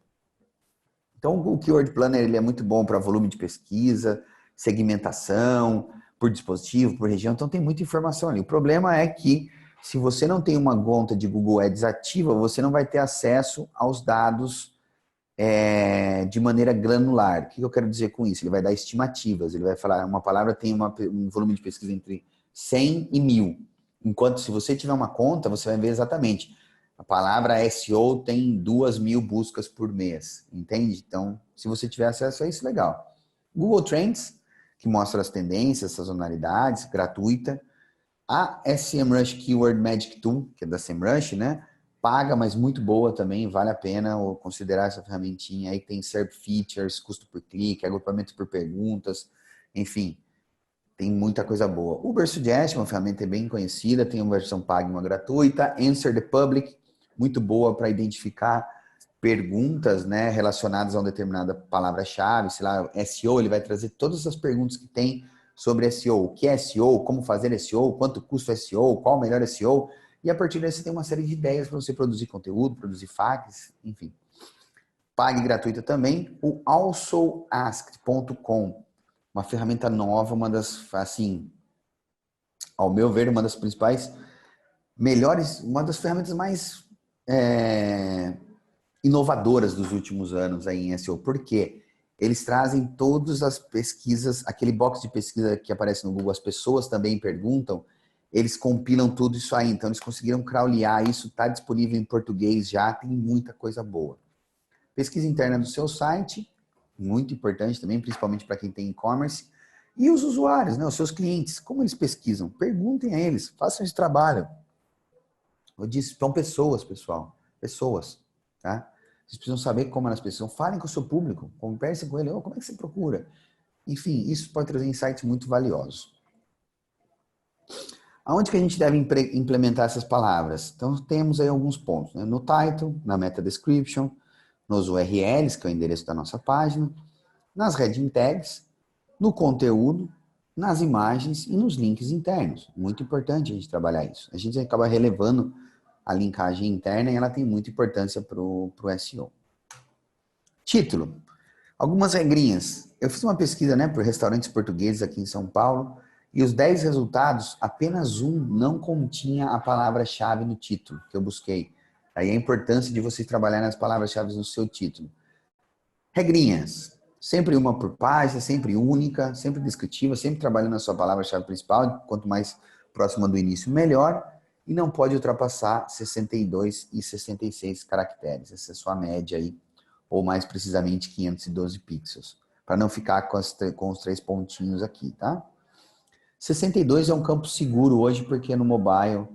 Speaker 1: Então, o Keyword Planner ele é muito bom para volume de pesquisa, segmentação, por dispositivo, por região, então tem muita informação ali. O problema é que se você não tem uma conta de Google Ads ativa, você não vai ter acesso aos dados de maneira granular. O que eu quero dizer com isso? Ele vai dar estimativas, ele vai falar, uma palavra tem um volume de pesquisa entre 100 e 1000. Enquanto se você tiver uma conta, você vai ver exatamente. A palavra SEO tem 2000 buscas por mês, entende? Então, se você tiver acesso a isso, legal. Google Trends, que mostra as tendências, sazonalidades, gratuita. A SEMrush Keyword Magic Tool, que é da SEMrush, né? Paga, mas muito boa também, vale a pena considerar essa ferramentinha. Aí tem SERP Features, custo por clique, agrupamento por perguntas, enfim, tem muita coisa boa. Uber Suggest, uma ferramenta bem conhecida, tem uma versão paga e uma gratuita. Answer the Public, muito boa para identificar perguntas, né, relacionadas a uma determinada palavra-chave, sei lá, SEO, ele vai trazer todas as perguntas que tem sobre SEO. O que é SEO, como fazer SEO, quanto custa o SEO, qual o melhor SEO, e a partir daí você tem uma série de ideias para você produzir conteúdo, produzir FAQs, enfim. Pague gratuita também, o alsoasked.com, uma ferramenta nova, uma das, assim, ao meu ver, uma das principais, melhores, uma das ferramentas mais inovadoras dos últimos anos aí em SEO. Por quê? Eles trazem todas as pesquisas, aquele box de pesquisa que aparece no Google, as pessoas também perguntam, eles compilam tudo isso aí. Então, eles conseguiram crawlear isso, está disponível em português já, tem muita coisa boa. Pesquisa interna do seu site, muito importante também, principalmente para quem tem e-commerce. E os usuários, né, os seus clientes, como eles pesquisam? Perguntem a eles, façam esse trabalho. Eu disse, são pessoas, pessoal, pessoas, tá? Vocês precisam saber como elas pesquisam. Falem com o seu público, conversem com ele. Como é que você procura? Enfim, isso pode trazer insights muito valiosos. Aonde que a gente deve implementar essas palavras? Então, temos aí alguns pontos, né? No title, na meta description, nos URLs, que é o endereço da nossa página, nas heading tags, no conteúdo, nas imagens e nos links internos. Muito importante a gente trabalhar isso. A gente acaba relevando a linkagem interna e ela tem muita importância para o SEO. Título. Algumas regrinhas. Eu fiz uma pesquisa, né, por restaurantes portugueses aqui em São Paulo e os 10 resultados, apenas um não continha a palavra-chave no título que eu busquei. Aí a importância de você trabalhar nas palavras-chave no seu título. Regrinhas. Sempre uma por página, sempre única, sempre descritiva, sempre trabalhando na sua palavra-chave principal. Quanto mais próxima do início, melhor. E não pode ultrapassar 62 e 66 caracteres. Essa é a sua média aí, ou mais precisamente 512 pixels. Para não ficar com os 3 pontinhos aqui, tá? 62 é um campo seguro hoje, porque no mobile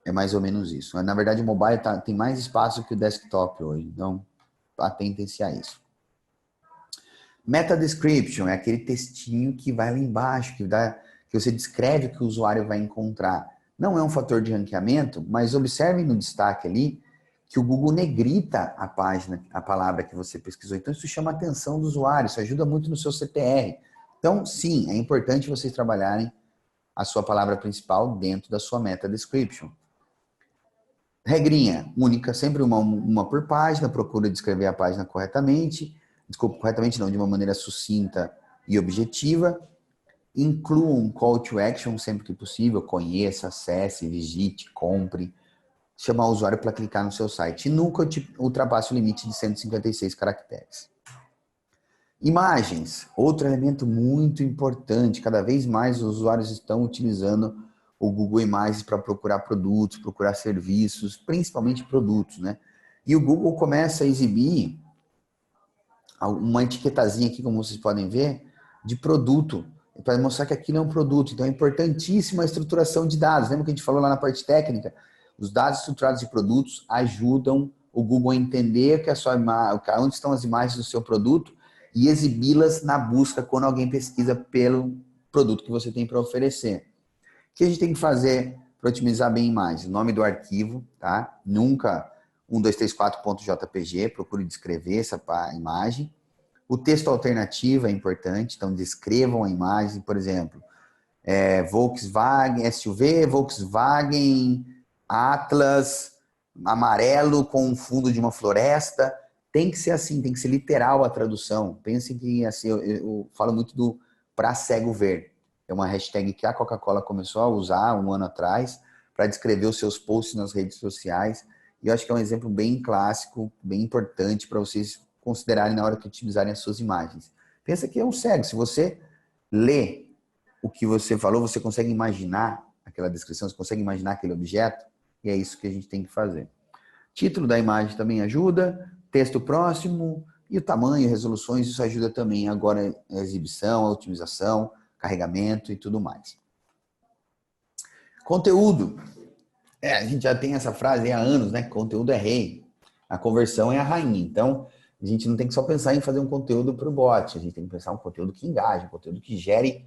Speaker 1: é mais ou menos isso. Na verdade, o mobile tem mais espaço que o desktop hoje. Então, atentem-se a isso. Meta description é aquele textinho que vai lá embaixo, que você descreve o que o usuário vai encontrar. Não é um fator de ranqueamento, mas observem no destaque ali que o Google negrita a página, a palavra que você pesquisou. Então, isso chama a atenção do usuário, isso ajuda muito no seu CTR. Então, sim, é importante vocês trabalharem a sua palavra principal dentro da sua meta description. Regrinha única, sempre uma por página, procura descrever a página corretamente. Desculpa, corretamente não, de uma maneira sucinta e objetiva. Inclua um call to action sempre que possível, conheça, acesse, visite, compre, chamar o usuário para clicar no seu site. E nunca ultrapasse o limite de 156 caracteres. Imagens, outro elemento muito importante. Cada vez mais os usuários estão utilizando o Google Imagens para procurar produtos, procurar serviços, principalmente produtos, né? E o Google começa a exibir uma etiquetazinha aqui, como vocês podem ver, de produto, para mostrar que aquilo é um produto. Então é importantíssima a estruturação de dados. Lembra que a gente falou lá na parte técnica? Os dados estruturados de produtos ajudam o Google a entender que onde estão as imagens do seu produto e exibi-las na busca quando alguém pesquisa pelo produto que você tem para oferecer. O que a gente tem que fazer para otimizar bem a imagem? O nome do arquivo, tá? Nunca 1234.jpg, procure descrever essa imagem. O texto alternativo é importante, então descrevam a imagem, por exemplo, Volkswagen, SUV, Volkswagen, Atlas, amarelo com o fundo de uma floresta. Tem que ser assim, tem que ser literal a tradução. Pensem que, assim, eu falo muito do pra cego ver. É uma hashtag que a Coca-Cola começou a usar um ano atrás para descrever os seus posts nas redes sociais. E eu acho que é um exemplo bem clássico, bem importante para vocês considerarem na hora que utilizarem as suas imagens. Pensa que é um cego. Se você lê o que você falou, você consegue imaginar aquela descrição, você consegue imaginar aquele objeto, e é isso que a gente tem que fazer. Título da imagem também ajuda, texto próximo, e o tamanho, resoluções, isso ajuda também. Agora a exibição, a otimização, carregamento e tudo mais. Conteúdo. A gente já tem essa frase há anos, né? Conteúdo é rei. A conversão é a rainha. Então, a gente não tem que só pensar em fazer um conteúdo para o bot. A gente tem que pensar um conteúdo que engaje, um conteúdo que gere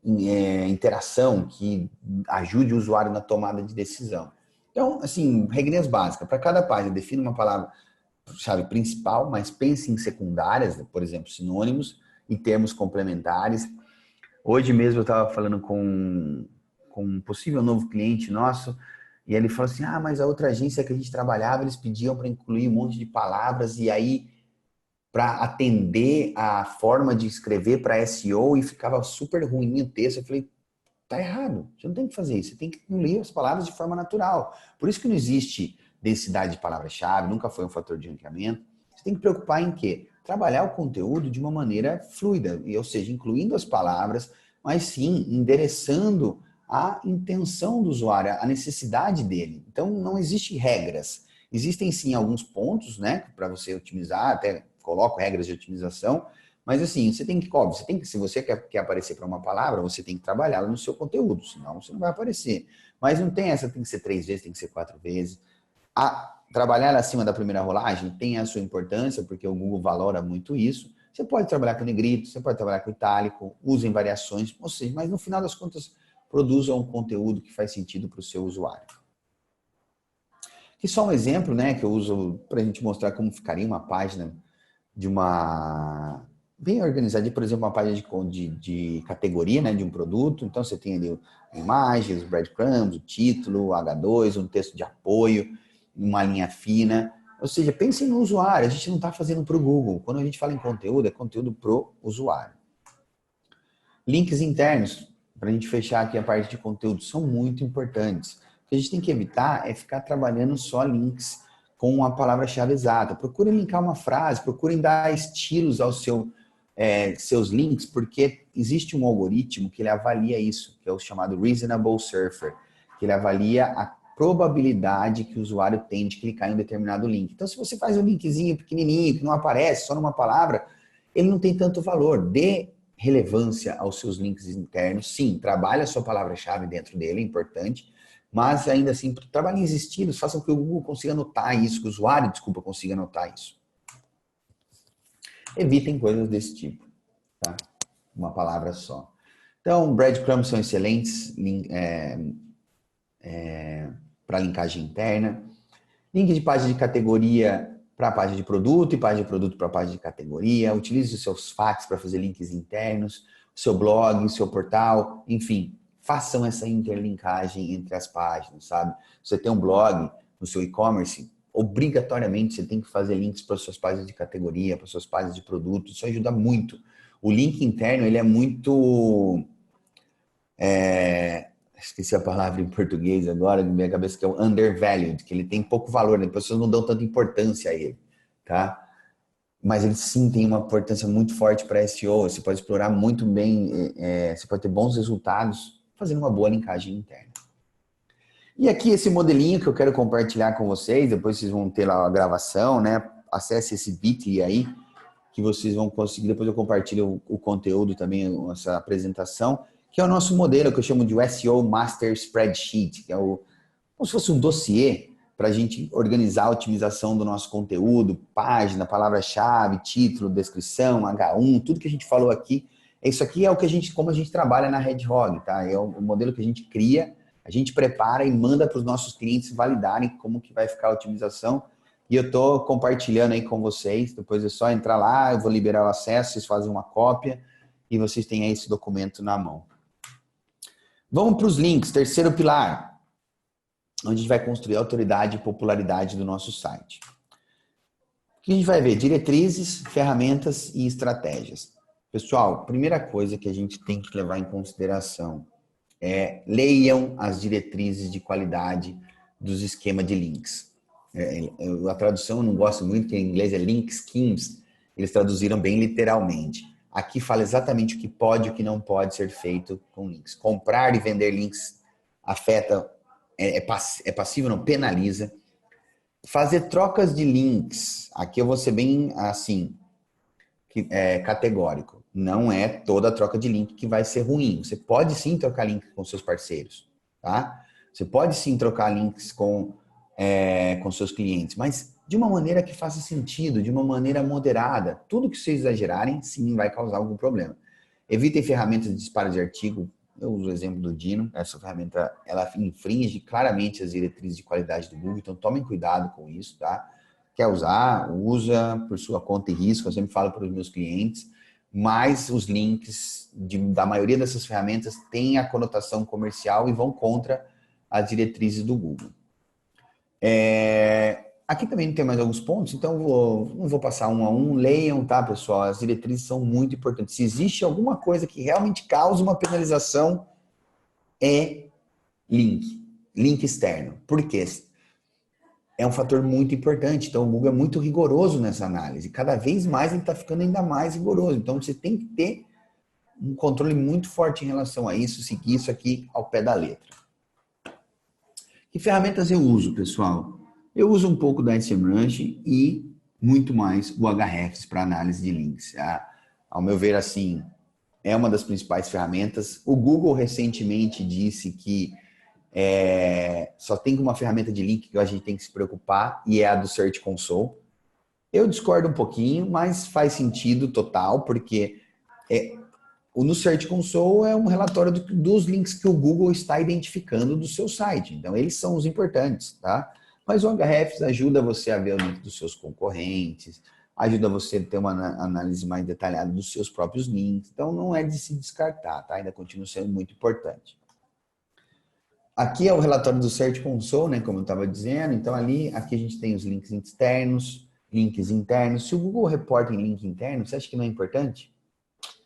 Speaker 1: interação, que ajude o usuário na tomada de decisão. Então, assim, regrinhas básicas. Para cada página, defina uma palavra-chave principal, mas pense em secundárias, por exemplo, sinônimos e termos complementares. Hoje mesmo eu estava falando com um possível novo cliente nosso, e ele falou assim, mas a outra agência que a gente trabalhava, eles pediam para incluir um monte de palavras, e aí, para atender a forma de escrever para SEO, e ficava super ruim o texto. Eu falei, tá errado, você não tem que fazer isso, você tem que incluir as palavras de forma natural. Por isso que não existe densidade de palavra-chave, nunca foi um fator de ranqueamento. Você tem que preocupar em quê? Trabalhar o conteúdo de uma maneira fluida, ou seja, incluindo as palavras, mas sim endereçando a intenção do usuário, a necessidade dele. Então, não existe regras. Existem sim alguns pontos, né, para você otimizar, até coloco regras de otimização, mas assim, você tem que, óbvio, se você quer aparecer para uma palavra, você tem que trabalhá-la no seu conteúdo, senão você não vai aparecer. Mas não tem essa, tem que ser 3 vezes, tem que ser 4 vezes. Trabalhar acima da primeira rolagem tem a sua importância, porque o Google valora muito isso. Você pode trabalhar com negrito, você pode trabalhar com itálico, usem variações, ou seja, mas no final das contas, produza um conteúdo que faz sentido para o seu usuário. Aqui só um exemplo, né, que eu uso para a gente mostrar como ficaria uma página de uma... bem organizada, por exemplo, uma página de categoria, né, de um produto. Então, você tem ali a imagem, os breadcrumbs, o título, o H2, um texto de apoio, uma linha fina. Ou seja, pensem no usuário. A gente não está fazendo para o Google. Quando a gente fala em conteúdo, é conteúdo para o usuário. Links internos, para a gente fechar aqui a parte de conteúdo, são muito importantes. O que a gente tem que evitar é ficar trabalhando só links com a palavra-chave exata. Procurem linkar uma frase, procurem dar estilos aos seus links, porque existe um algoritmo que ele avalia isso, que é o chamado Reasonable Surfer, que ele avalia a probabilidade que o usuário tem de clicar em um determinado link. Então, se você faz um linkzinho pequenininho, que não aparece, só numa palavra, ele não tem tanto valor. Dê relevância aos seus links internos. Sim, trabalhe a sua palavra-chave dentro dele, é importante, mas ainda assim, trabalhem os estilos, façam que o Google consiga notar isso, que o usuário, desculpa, consiga notar isso. Evitem coisas desse tipo, tá? Uma palavra só. Então, breadcrumbs são excelentes para linkagem interna. Link de página de categoria para página de produto e página de produto para página de categoria. Utilize os seus FAQs para fazer links internos, o seu blog, o seu portal, enfim, façam essa interlinkagem entre as páginas, sabe? Você tem um blog no seu e-commerce, obrigatoriamente você tem que fazer links para as suas páginas de categoria, para as suas páginas de produto, isso ajuda muito. O link interno, ele é muito... esqueci a palavra em português agora, na minha cabeça, que é o undervalued, que ele tem pouco valor, né? As pessoas não dão tanta importância a ele, tá? Mas ele sim tem uma importância muito forte para SEO, você pode explorar muito bem, você pode ter bons resultados fazendo uma boa linkagem interna. E aqui esse modelinho que eu quero compartilhar com vocês, depois vocês vão ter lá a gravação, né? Acesse esse Bitly aí, que vocês vão conseguir, depois eu compartilho o conteúdo também, essa apresentação, que é o nosso modelo que eu chamo de SEO Master Spreadsheet, que é como se fosse um dossiê para a gente organizar a otimização do nosso conteúdo, página, palavra-chave, título, descrição, H1, tudo que a gente falou aqui. Isso aqui é como a gente trabalha na Hedgehog, tá? É o modelo que a gente cria, a gente prepara e manda para os nossos clientes validarem como que vai ficar a otimização. E eu estou compartilhando aí com vocês, depois é só entrar lá, eu vou liberar o acesso, vocês fazem uma cópia e vocês têm aí esse documento na mão. Vamos para os links, terceiro pilar, onde a gente vai construir a autoridade e popularidade do nosso site. O que a gente vai ver? Diretrizes, ferramentas e estratégias. Pessoal, primeira coisa que a gente tem que levar em consideração é leiam as diretrizes de qualidade dos esquemas de links. A tradução eu não gosto muito, que em inglês é link schemes, eles traduziram bem literalmente. Aqui fala exatamente o que pode e o que não pode ser feito com links. Comprar e vender links afeta, é passivo, não, penaliza. Fazer trocas de links, aqui eu vou ser bem assim, categórico. Não é toda troca de link que vai ser ruim. Você pode sim trocar link com seus parceiros, tá? Você pode sim trocar links com seus clientes, mas de uma maneira que faça sentido, de uma maneira moderada. Tudo que vocês exagerarem, sim, vai causar algum problema. Evitem ferramentas de disparo de artigo. Eu uso o exemplo do Dino. Essa ferramenta, ela infringe claramente as diretrizes de qualidade do Google, então tomem cuidado com isso, tá? Quer usar, usa por sua conta e risco, eu sempre falo para os meus clientes, mas os links da maioria dessas ferramentas têm a conotação comercial e vão contra as diretrizes do Google. Aqui também tem mais alguns pontos, então não vou passar um a um, leiam, tá, pessoal? As diretrizes são muito importantes. Se existe alguma coisa que realmente causa uma penalização, é link externo. Por quê? É um fator muito importante, então o Google é muito rigoroso nessa análise. Cada vez mais ele está ficando ainda mais rigoroso. Então você tem que ter um controle muito forte em relação a isso, seguir isso aqui ao pé da letra. Que ferramentas eu uso, pessoal? Eu uso um pouco da SEMrush e muito mais o Ahrefs para análise de links. Ao meu ver, assim, é uma das principais ferramentas. O Google recentemente disse que só tem uma ferramenta de link que a gente tem que se preocupar e é a do Search Console. Eu discordo um pouquinho, mas faz sentido total, porque O no Search Console é um relatório dos links que o Google está identificando do seu site. Então, eles são os importantes, tá? Mas o Ahrefs ajuda você a ver o link dos seus concorrentes, ajuda você a ter uma análise mais detalhada dos seus próprios links. Então, não é de se descartar, tá? Ainda continua sendo muito importante. Aqui é o relatório do Search Console, né? Como eu estava dizendo. Então, aqui a gente tem os links externos, links internos. Se o Google reporta em link interno, você acha que não é importante?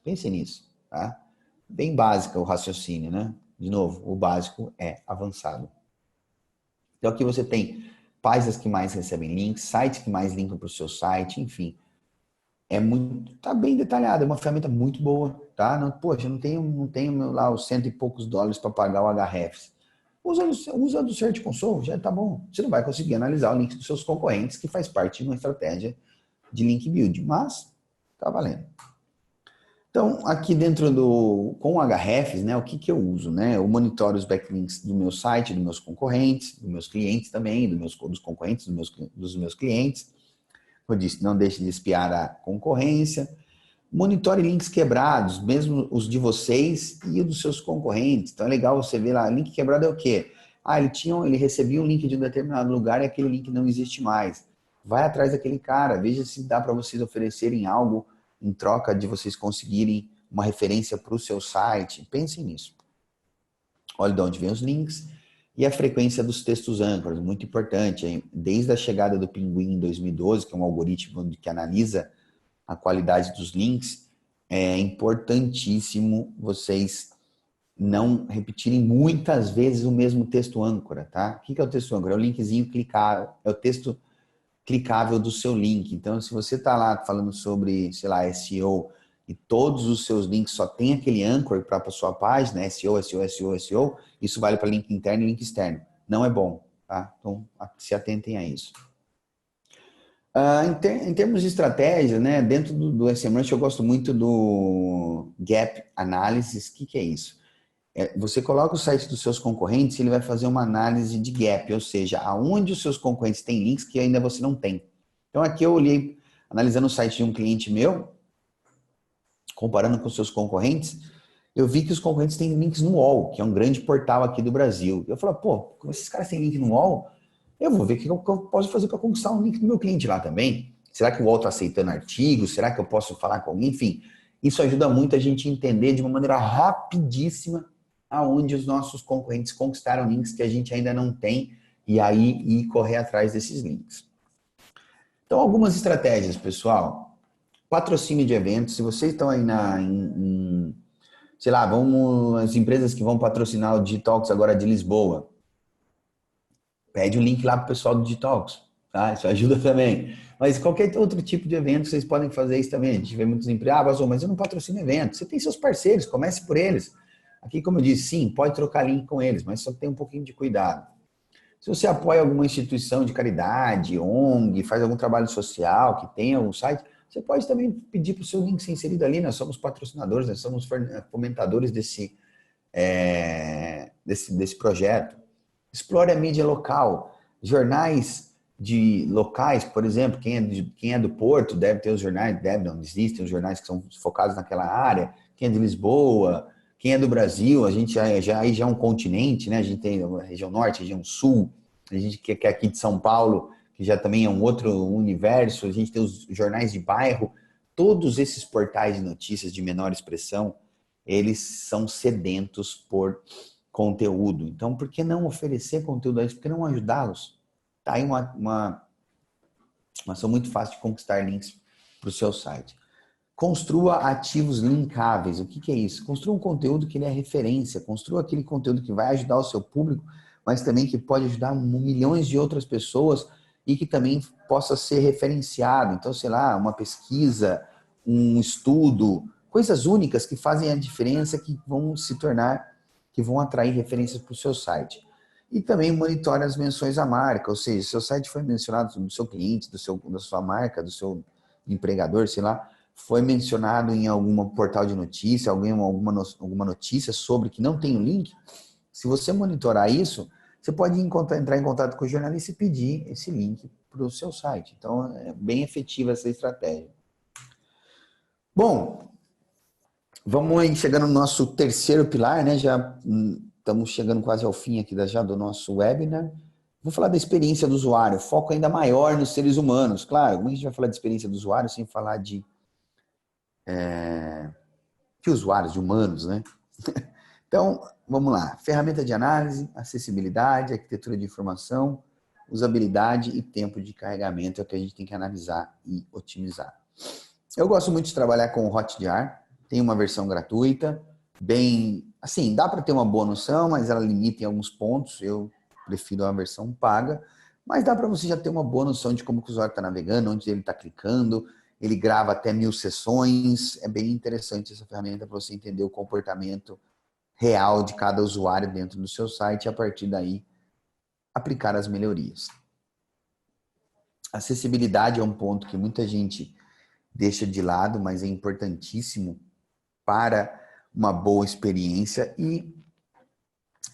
Speaker 1: Pense nisso, tá? Bem básica o raciocínio, né? De novo, o básico é avançado. Então aqui você tem páginas que mais recebem links, sites que mais linkam para o seu site, enfim. Tá bem detalhado, é uma ferramenta muito boa, tá? Não, poxa, não tenho lá os cento e poucos dólares para pagar o Ahrefs. Usa do Search Console, já tá bom. Você não vai conseguir analisar o link dos seus concorrentes, que faz parte de uma estratégia de link building, mas tá valendo. Então, aqui dentro com o Ahrefs, né, o que eu uso, né? Eu monitoro os backlinks do meu site, dos meus concorrentes, dos meus clientes também, dos concorrentes, dos meus clientes. Como eu disse, não deixe de espiar a concorrência. Monitore links quebrados, mesmo os de vocês e os dos seus concorrentes. Então é legal você ver lá, link quebrado é o quê? Ah, ele recebia um link de um determinado lugar e aquele link não existe mais. Vai atrás daquele cara, veja se dá para vocês oferecerem algo em troca de vocês conseguirem uma referência para o seu site. Pensem nisso. Olha de onde vem os links e a frequência dos textos âncoras, muito importante. Hein? Desde a chegada do Pinguim em 2012, que é um algoritmo que analisa a qualidade dos links, é importantíssimo vocês não repetirem muitas vezes o mesmo texto âncora, tá? O que é o texto âncora? É o linkzinho clicável, é o texto clicável do seu link. Então, se você está lá falando sobre, sei lá, SEO e todos os seus links só tem aquele anchor para a sua página, SEO, SEO, SEO, SEO, isso vale para link interno e link externo. Não é bom, tá? Então, se atentem a isso. Em termos de estratégia, né, dentro do SEMrush eu gosto muito do Gap Analysis. O que é isso? Você coloca o site dos seus concorrentes e ele vai fazer uma análise de gap, ou seja, aonde os seus concorrentes têm links que ainda você não tem. Então aqui eu olhei, analisando o site de um cliente meu, comparando com os seus concorrentes, eu vi que os concorrentes têm links no UOL, que é um grande portal aqui do Brasil. Eu falei, pô, como esses caras têm link no UOL, eu vou ver o que eu posso fazer para conquistar um link do meu cliente lá também. Será que o UOL está aceitando artigos? Será que eu posso falar com alguém? Enfim, isso ajuda muito a gente entender de uma maneira rapidíssima aonde os nossos concorrentes conquistaram links que a gente ainda não tem e aí ir correr atrás desses links. Então, algumas estratégias, pessoal. Patrocínio de eventos. Se vocês estão aí sei lá, as empresas que vão patrocinar o Digitalks agora de Lisboa, pede um link lá para o pessoal do Digitalks, tá? Isso ajuda também. Mas qualquer outro tipo de evento, vocês podem fazer isso também. A gente vê muitas empresas, mas eu não patrocino evento. Você tem seus parceiros, comece por eles. Aqui, como eu disse, sim, pode trocar link com eles, mas só tem um pouquinho de cuidado. Se você apoia alguma instituição de caridade, ONG, faz algum trabalho social, que tenha um site, você pode também pedir para o seu link ser inserido ali. Nós somos patrocinadores, nós somos fomentadores desse projeto. Explore a mídia local. Jornais locais, por exemplo, quem é do Porto deve ter os jornais, não existem os jornais que são focados naquela área. Quem é de Lisboa, quem é do Brasil, a gente já é um continente, né? A gente tem a região norte, a região sul, a gente que é aqui de São Paulo, que já também é um outro universo, a gente tem os jornais de bairro, todos esses portais de notícias de menor expressão, eles são sedentos por conteúdo. Então, por que não oferecer conteúdo a eles? Por que não ajudá-los? Tá aí uma ação muito fácil de conquistar links para o seu site. Construa ativos linkáveis. O que é isso? Construa um conteúdo que ele é referência. Construa aquele conteúdo que vai ajudar o seu público, mas também que pode ajudar milhões de outras pessoas e que também possa ser referenciado. Então, sei lá, uma pesquisa, um estudo, coisas únicas que fazem a diferença, que vão atrair referências para o seu site. E também monitore as menções à marca, ou seja, seu site foi mencionado do seu cliente, da sua marca, do seu empregador, sei lá, foi mencionado em algum portal de notícia, alguma notícia sobre que não tem o link. Se você monitorar isso, você pode entrar em contato com o jornalista e pedir esse link para o seu site. Então, é bem efetiva essa estratégia. Bom, Vamos aí chegando no nosso terceiro pilar, né? Já estamos chegando quase ao fim aqui já do nosso webinar. Vou falar da experiência do usuário, foco ainda maior nos seres humanos. Claro, como a gente vai falar de experiência do usuário sem falar de usuários, de humanos, né? Então, vamos lá. Ferramenta de análise, acessibilidade, arquitetura de informação, usabilidade e tempo de carregamento é o que a gente tem que analisar e otimizar. Eu gosto muito de trabalhar com o Hotjar, tem uma versão gratuita, bem, assim, dá para ter uma boa noção, mas ela limita em alguns pontos, eu prefiro a versão paga, mas dá para você já ter uma boa noção de como que o usuário está navegando, onde ele está clicando, ele grava até 1000 sessões, é bem interessante essa ferramenta para você entender o comportamento real de cada usuário dentro do seu site e a partir daí aplicar as melhorias. Acessibilidade é um ponto que muita gente deixa de lado, mas é importantíssimo para uma boa experiência e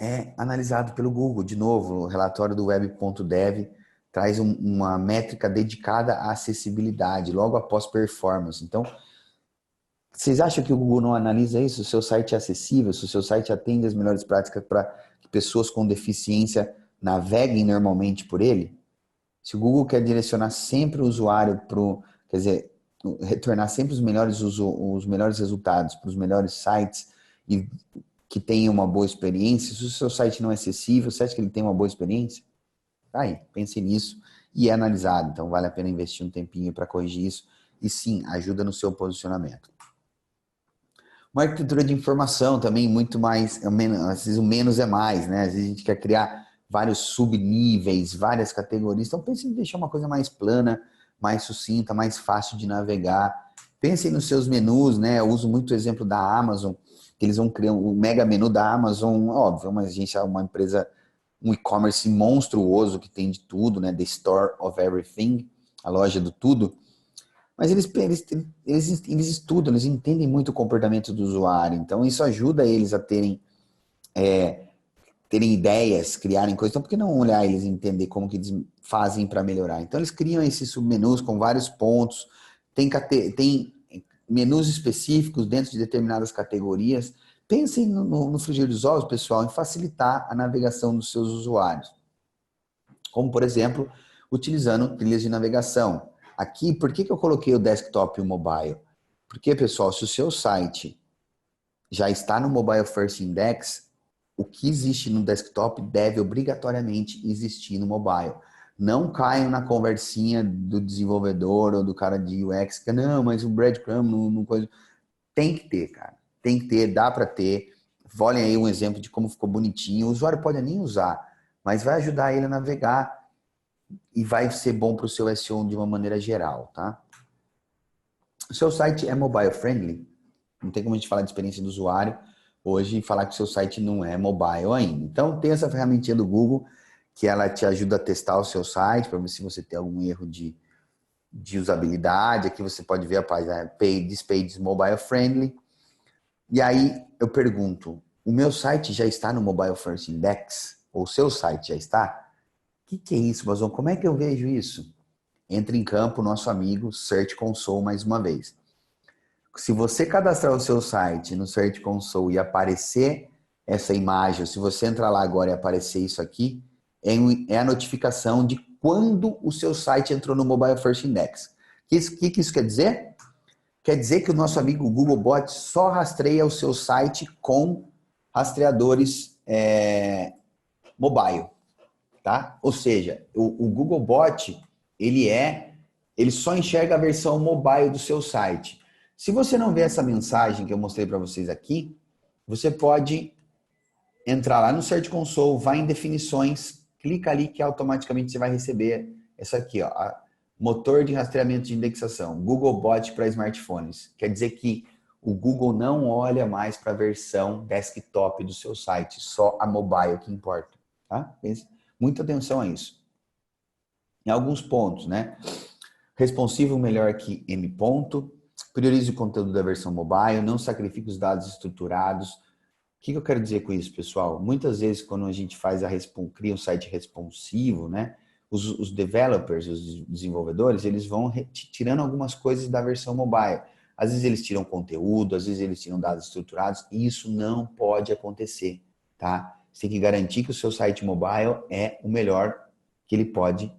Speaker 1: é analisado pelo Google. De novo, o relatório do web.dev traz uma métrica dedicada à acessibilidade, logo após performance. Então, vocês acham que o Google não analisa isso? Se o seu site é acessível, se o seu site atende as melhores práticas para que pessoas com deficiência naveguem normalmente por ele? Se o Google quer direcionar sempre o usuário para quer dizer, retornar sempre os melhores resultados para os melhores sites e que tenham uma boa experiência, se o seu site não é acessível, você acha que ele tem uma boa experiência? Tá aí, pense nisso e é analisado. Então vale a pena investir um tempinho para corrigir isso e sim, ajuda no seu posicionamento. Uma arquitetura de informação também muito mais, às vezes o menos é mais, né? Às vezes a gente quer criar vários subníveis, várias categorias. Então pense em deixar uma coisa mais plana, mais sucinta, mais fácil de navegar. Pensem nos seus menus, né? Eu uso muito o exemplo da Amazon, que eles vão criar o mega menu da Amazon, óbvio, mas a gente é uma empresa, um e-commerce monstruoso que tem de tudo, né? The Store of Everything, a loja do tudo. Mas eles estudam, eles entendem muito o comportamento do usuário, então isso ajuda eles a terem ideias, criarem coisas. Então, por que não olhar eles e entender como que eles fazem para melhorar? Então, eles criam esses submenus com vários pontos, tem menus específicos dentro de determinadas categorias. Pensem no frigir dos ovos, pessoal, em facilitar a navegação dos seus usuários. Como, por exemplo, utilizando trilhas de navegação. Aqui, por que eu coloquei o desktop e o mobile? Porque, pessoal, se o seu site já está no Mobile First Index, o que existe no desktop deve obrigatoriamente existir no mobile. Não caiam na conversinha do desenvolvedor ou do cara de UX, que não, mas o breadcrumb não coisa. Tem que ter, cara. Tem que ter, dá para ter. Olhem aí um exemplo de como ficou bonitinho. O usuário pode nem usar, mas vai ajudar ele a navegar e vai ser bom para o seu SEO de uma maneira geral, tá? O seu site é mobile friendly? Não tem como a gente falar de experiência do usuário hoje e falar que o seu site não é mobile ainda. Então, tem essa ferramentinha do Google que ela te ajuda a testar o seu site para ver se você tem algum erro de usabilidade. Aqui você pode ver a página This page is mobile friendly. E aí eu pergunto, o meu site já está no Mobile First Index? Ou o seu site já está? O que é isso, Bazon? Como é que eu vejo isso? Entra em campo o nosso amigo Search Console mais uma vez. Se você cadastrar o seu site no Search Console e aparecer essa imagem, se você entrar lá agora e aparecer isso aqui, é a notificação de quando o seu site entrou no Mobile First Index. O que isso quer dizer? Quer dizer que o nosso amigo Googlebot só rastreia o seu site com rastreadores mobile, tá? Ou seja, o Googlebot, ele só enxerga a versão mobile do seu site. Se você não vê essa mensagem que eu mostrei para vocês aqui, você pode entrar lá no Search Console, vai em definições, clica ali que automaticamente você vai receber essa aqui, ó, motor de rastreamento de indexação, Googlebot para smartphones. Quer dizer que o Google não olha mais para a versão desktop do seu site, só a mobile que importa, tá? Muita atenção a isso. Em alguns pontos, né? Responsivo melhor que M ponto, priorize o conteúdo da versão mobile, não sacrifique os dados estruturados. O que eu quero dizer com isso, pessoal? Muitas vezes, quando a gente cria um site responsivo, né? Os developers, os desenvolvedores, eles vão tirando algumas coisas da versão mobile. Às vezes eles tiram conteúdo, às vezes eles tiram dados estruturados, e isso não pode acontecer, tá? Você tem que garantir que o seu site mobile é o melhor que ele pode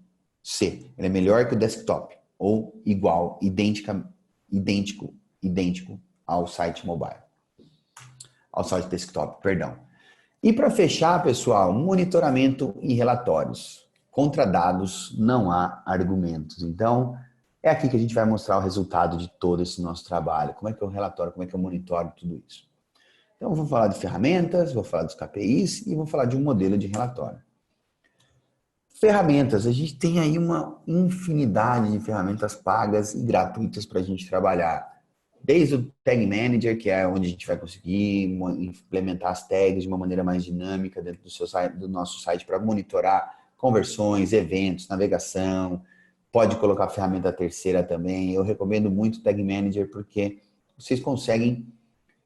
Speaker 1: ser. Ele é melhor que o desktop, ou igual, idêntico ao site mobile, ao site desktop, perdão. E para fechar, pessoal, monitoramento e relatórios. Contra dados não há argumentos. Então, é aqui que a gente vai mostrar o resultado de todo esse nosso trabalho. Como é que eu relatório, como é que eu monitoro tudo isso. Então, eu vou falar de ferramentas, vou falar dos KPIs e vou falar de um modelo de relatório. Ferramentas, a gente tem aí uma infinidade de ferramentas pagas e gratuitas para a gente trabalhar. Desde o Tag Manager, que é onde a gente vai conseguir implementar as tags de uma maneira mais dinâmica dentro do seu site, do nosso site para monitorar conversões, eventos, navegação. Pode colocar a ferramenta terceira também. Eu recomendo muito o Tag Manager porque vocês conseguem,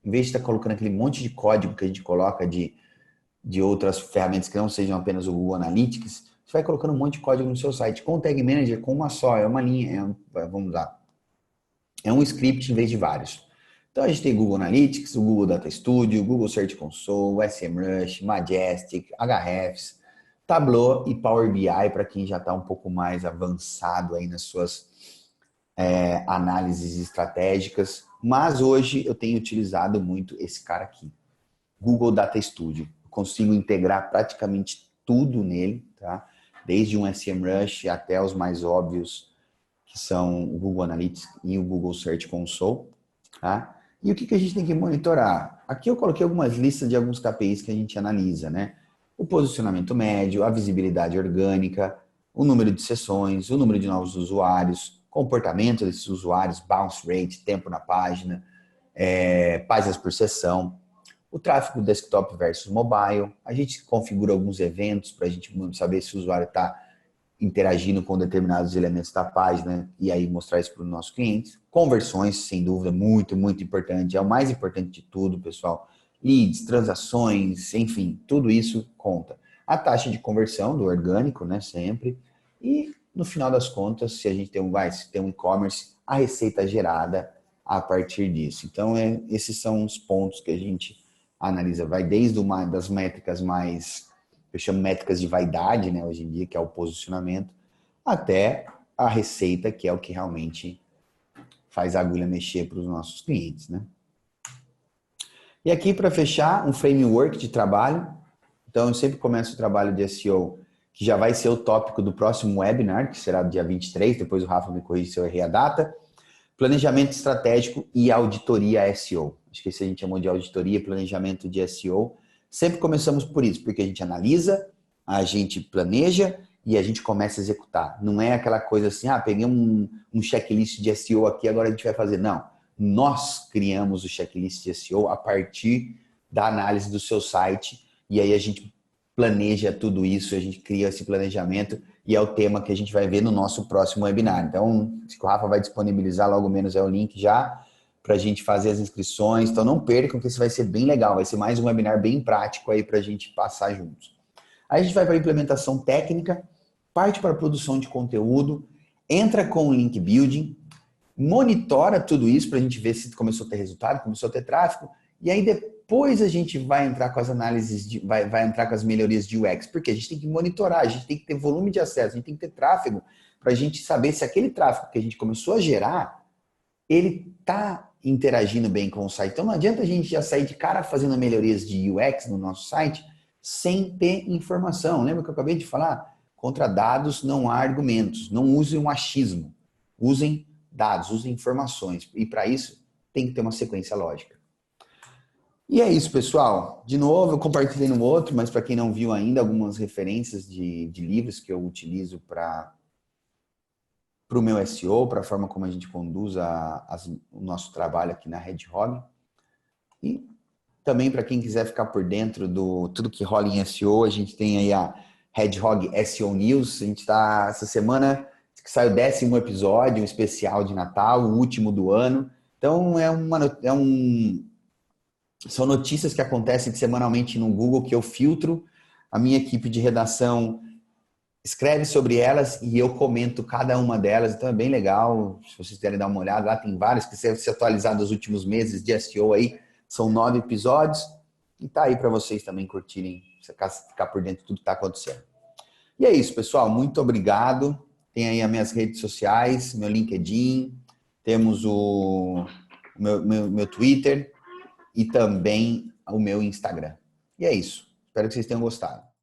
Speaker 1: em vez de estar colocando aquele monte de código que a gente coloca de outras ferramentas que não sejam apenas o Google Analytics, você vai colocando um monte de código no seu site. Com o Tag Manager, com uma só, é uma linha, vamos lá. É um script em vez de vários. Então a gente tem Google Analytics, o Google Data Studio, o Google Search Console, o SEMrush, Majestic, Ahrefs, Tableau e Power BI para quem já está um pouco mais avançado aí nas suas análises estratégicas. Mas hoje eu tenho utilizado muito esse cara aqui, Google Data Studio. Eu consigo integrar praticamente tudo nele, tá? Desde um SEMrush até os mais óbvios, que são o Google Analytics e o Google Search Console, tá? E o que a gente tem que monitorar? Aqui eu coloquei algumas listas de alguns KPIs que a gente analisa, né? O posicionamento médio, a visibilidade orgânica, o número de sessões, o número de novos usuários, comportamento desses usuários, bounce rate, tempo na página, páginas por sessão, o tráfego desktop versus mobile. A gente configura alguns eventos para a gente saber se o usuário está interagindo com determinados elementos da página e aí mostrar isso para os nossos clientes. Conversões, sem dúvida, muito, muito importante. É o mais importante de tudo, pessoal. Leads, transações, enfim, tudo isso conta. A taxa de conversão do orgânico, né, sempre. E, no final das contas, se a gente tem um e-commerce, a receita gerada a partir disso. Então, esses são os pontos que a gente analisa. Vai desde das métricas mais... eu chamo métricas de vaidade, né, hoje em dia, que é o posicionamento, até a receita, que é o que realmente faz a agulha mexer para os nossos clientes, né? E aqui, para fechar, um framework de trabalho. Então, eu sempre começo o trabalho de SEO, que já vai ser o tópico do próximo webinar, que será dia 23, depois o Rafa me corrige se eu errei a data. Planejamento estratégico e auditoria SEO. Acho que esse a gente chamou de auditoria, planejamento de SEO. Sempre começamos por isso, porque a gente analisa, a gente planeja e a gente começa a executar. Não é aquela coisa assim, peguei um checklist de SEO aqui, agora a gente vai fazer. Não, nós criamos o checklist de SEO a partir da análise do seu site e aí a gente planeja tudo isso, a gente cria esse planejamento e é o tema que a gente vai ver no nosso próximo webinar. Então, o Rafa vai disponibilizar logo menos o link já para a gente fazer as inscrições. Então, não percam que esse vai ser bem legal. Vai ser mais um webinar bem prático aí para a gente passar juntos. Aí a gente vai para a implementação técnica, parte para a produção de conteúdo, entra com o link building, monitora tudo isso para a gente ver se começou a ter resultado, começou a ter tráfego, e aí depois a gente vai entrar com as análises, vai entrar com as melhorias de UX, porque a gente tem que monitorar, a gente tem que ter volume de acesso, a gente tem que ter tráfego, para a gente saber se aquele tráfego que a gente começou a gerar, ele está interagindo bem com o site. Então não adianta a gente já sair de cara fazendo melhorias de UX no nosso site sem ter informação. Lembra que eu acabei de falar? Contra dados não há argumentos. Não usem um achismo. Usem dados, usem informações. E para isso tem que ter uma sequência lógica. E é isso, pessoal. De novo, eu compartilhei no outro, mas para quem não viu ainda, algumas referências de livros que eu utilizo para o meu SEO, para a forma como a gente conduz o nosso trabalho aqui na Hedgehog. E também para quem quiser ficar por dentro do tudo que rola em SEO, a gente tem aí a Hedgehog SEO News. A gente está, essa semana, que sai o 10º episódio, um especial de Natal, o último do ano. Então, são notícias que acontecem semanalmente no Google que eu filtro. A minha equipe de redação escreve sobre elas e eu comento cada uma delas, então é bem legal, se vocês quiserem dar uma olhada, lá tem várias que se atualizar dos últimos meses de SEO aí, são 9 episódios, e tá aí para vocês também curtirem, ficar por dentro de tudo que está acontecendo. E é isso, pessoal, muito obrigado, tem aí as minhas redes sociais, meu LinkedIn, temos o meu Twitter e também o meu Instagram. E é isso, espero que vocês tenham gostado.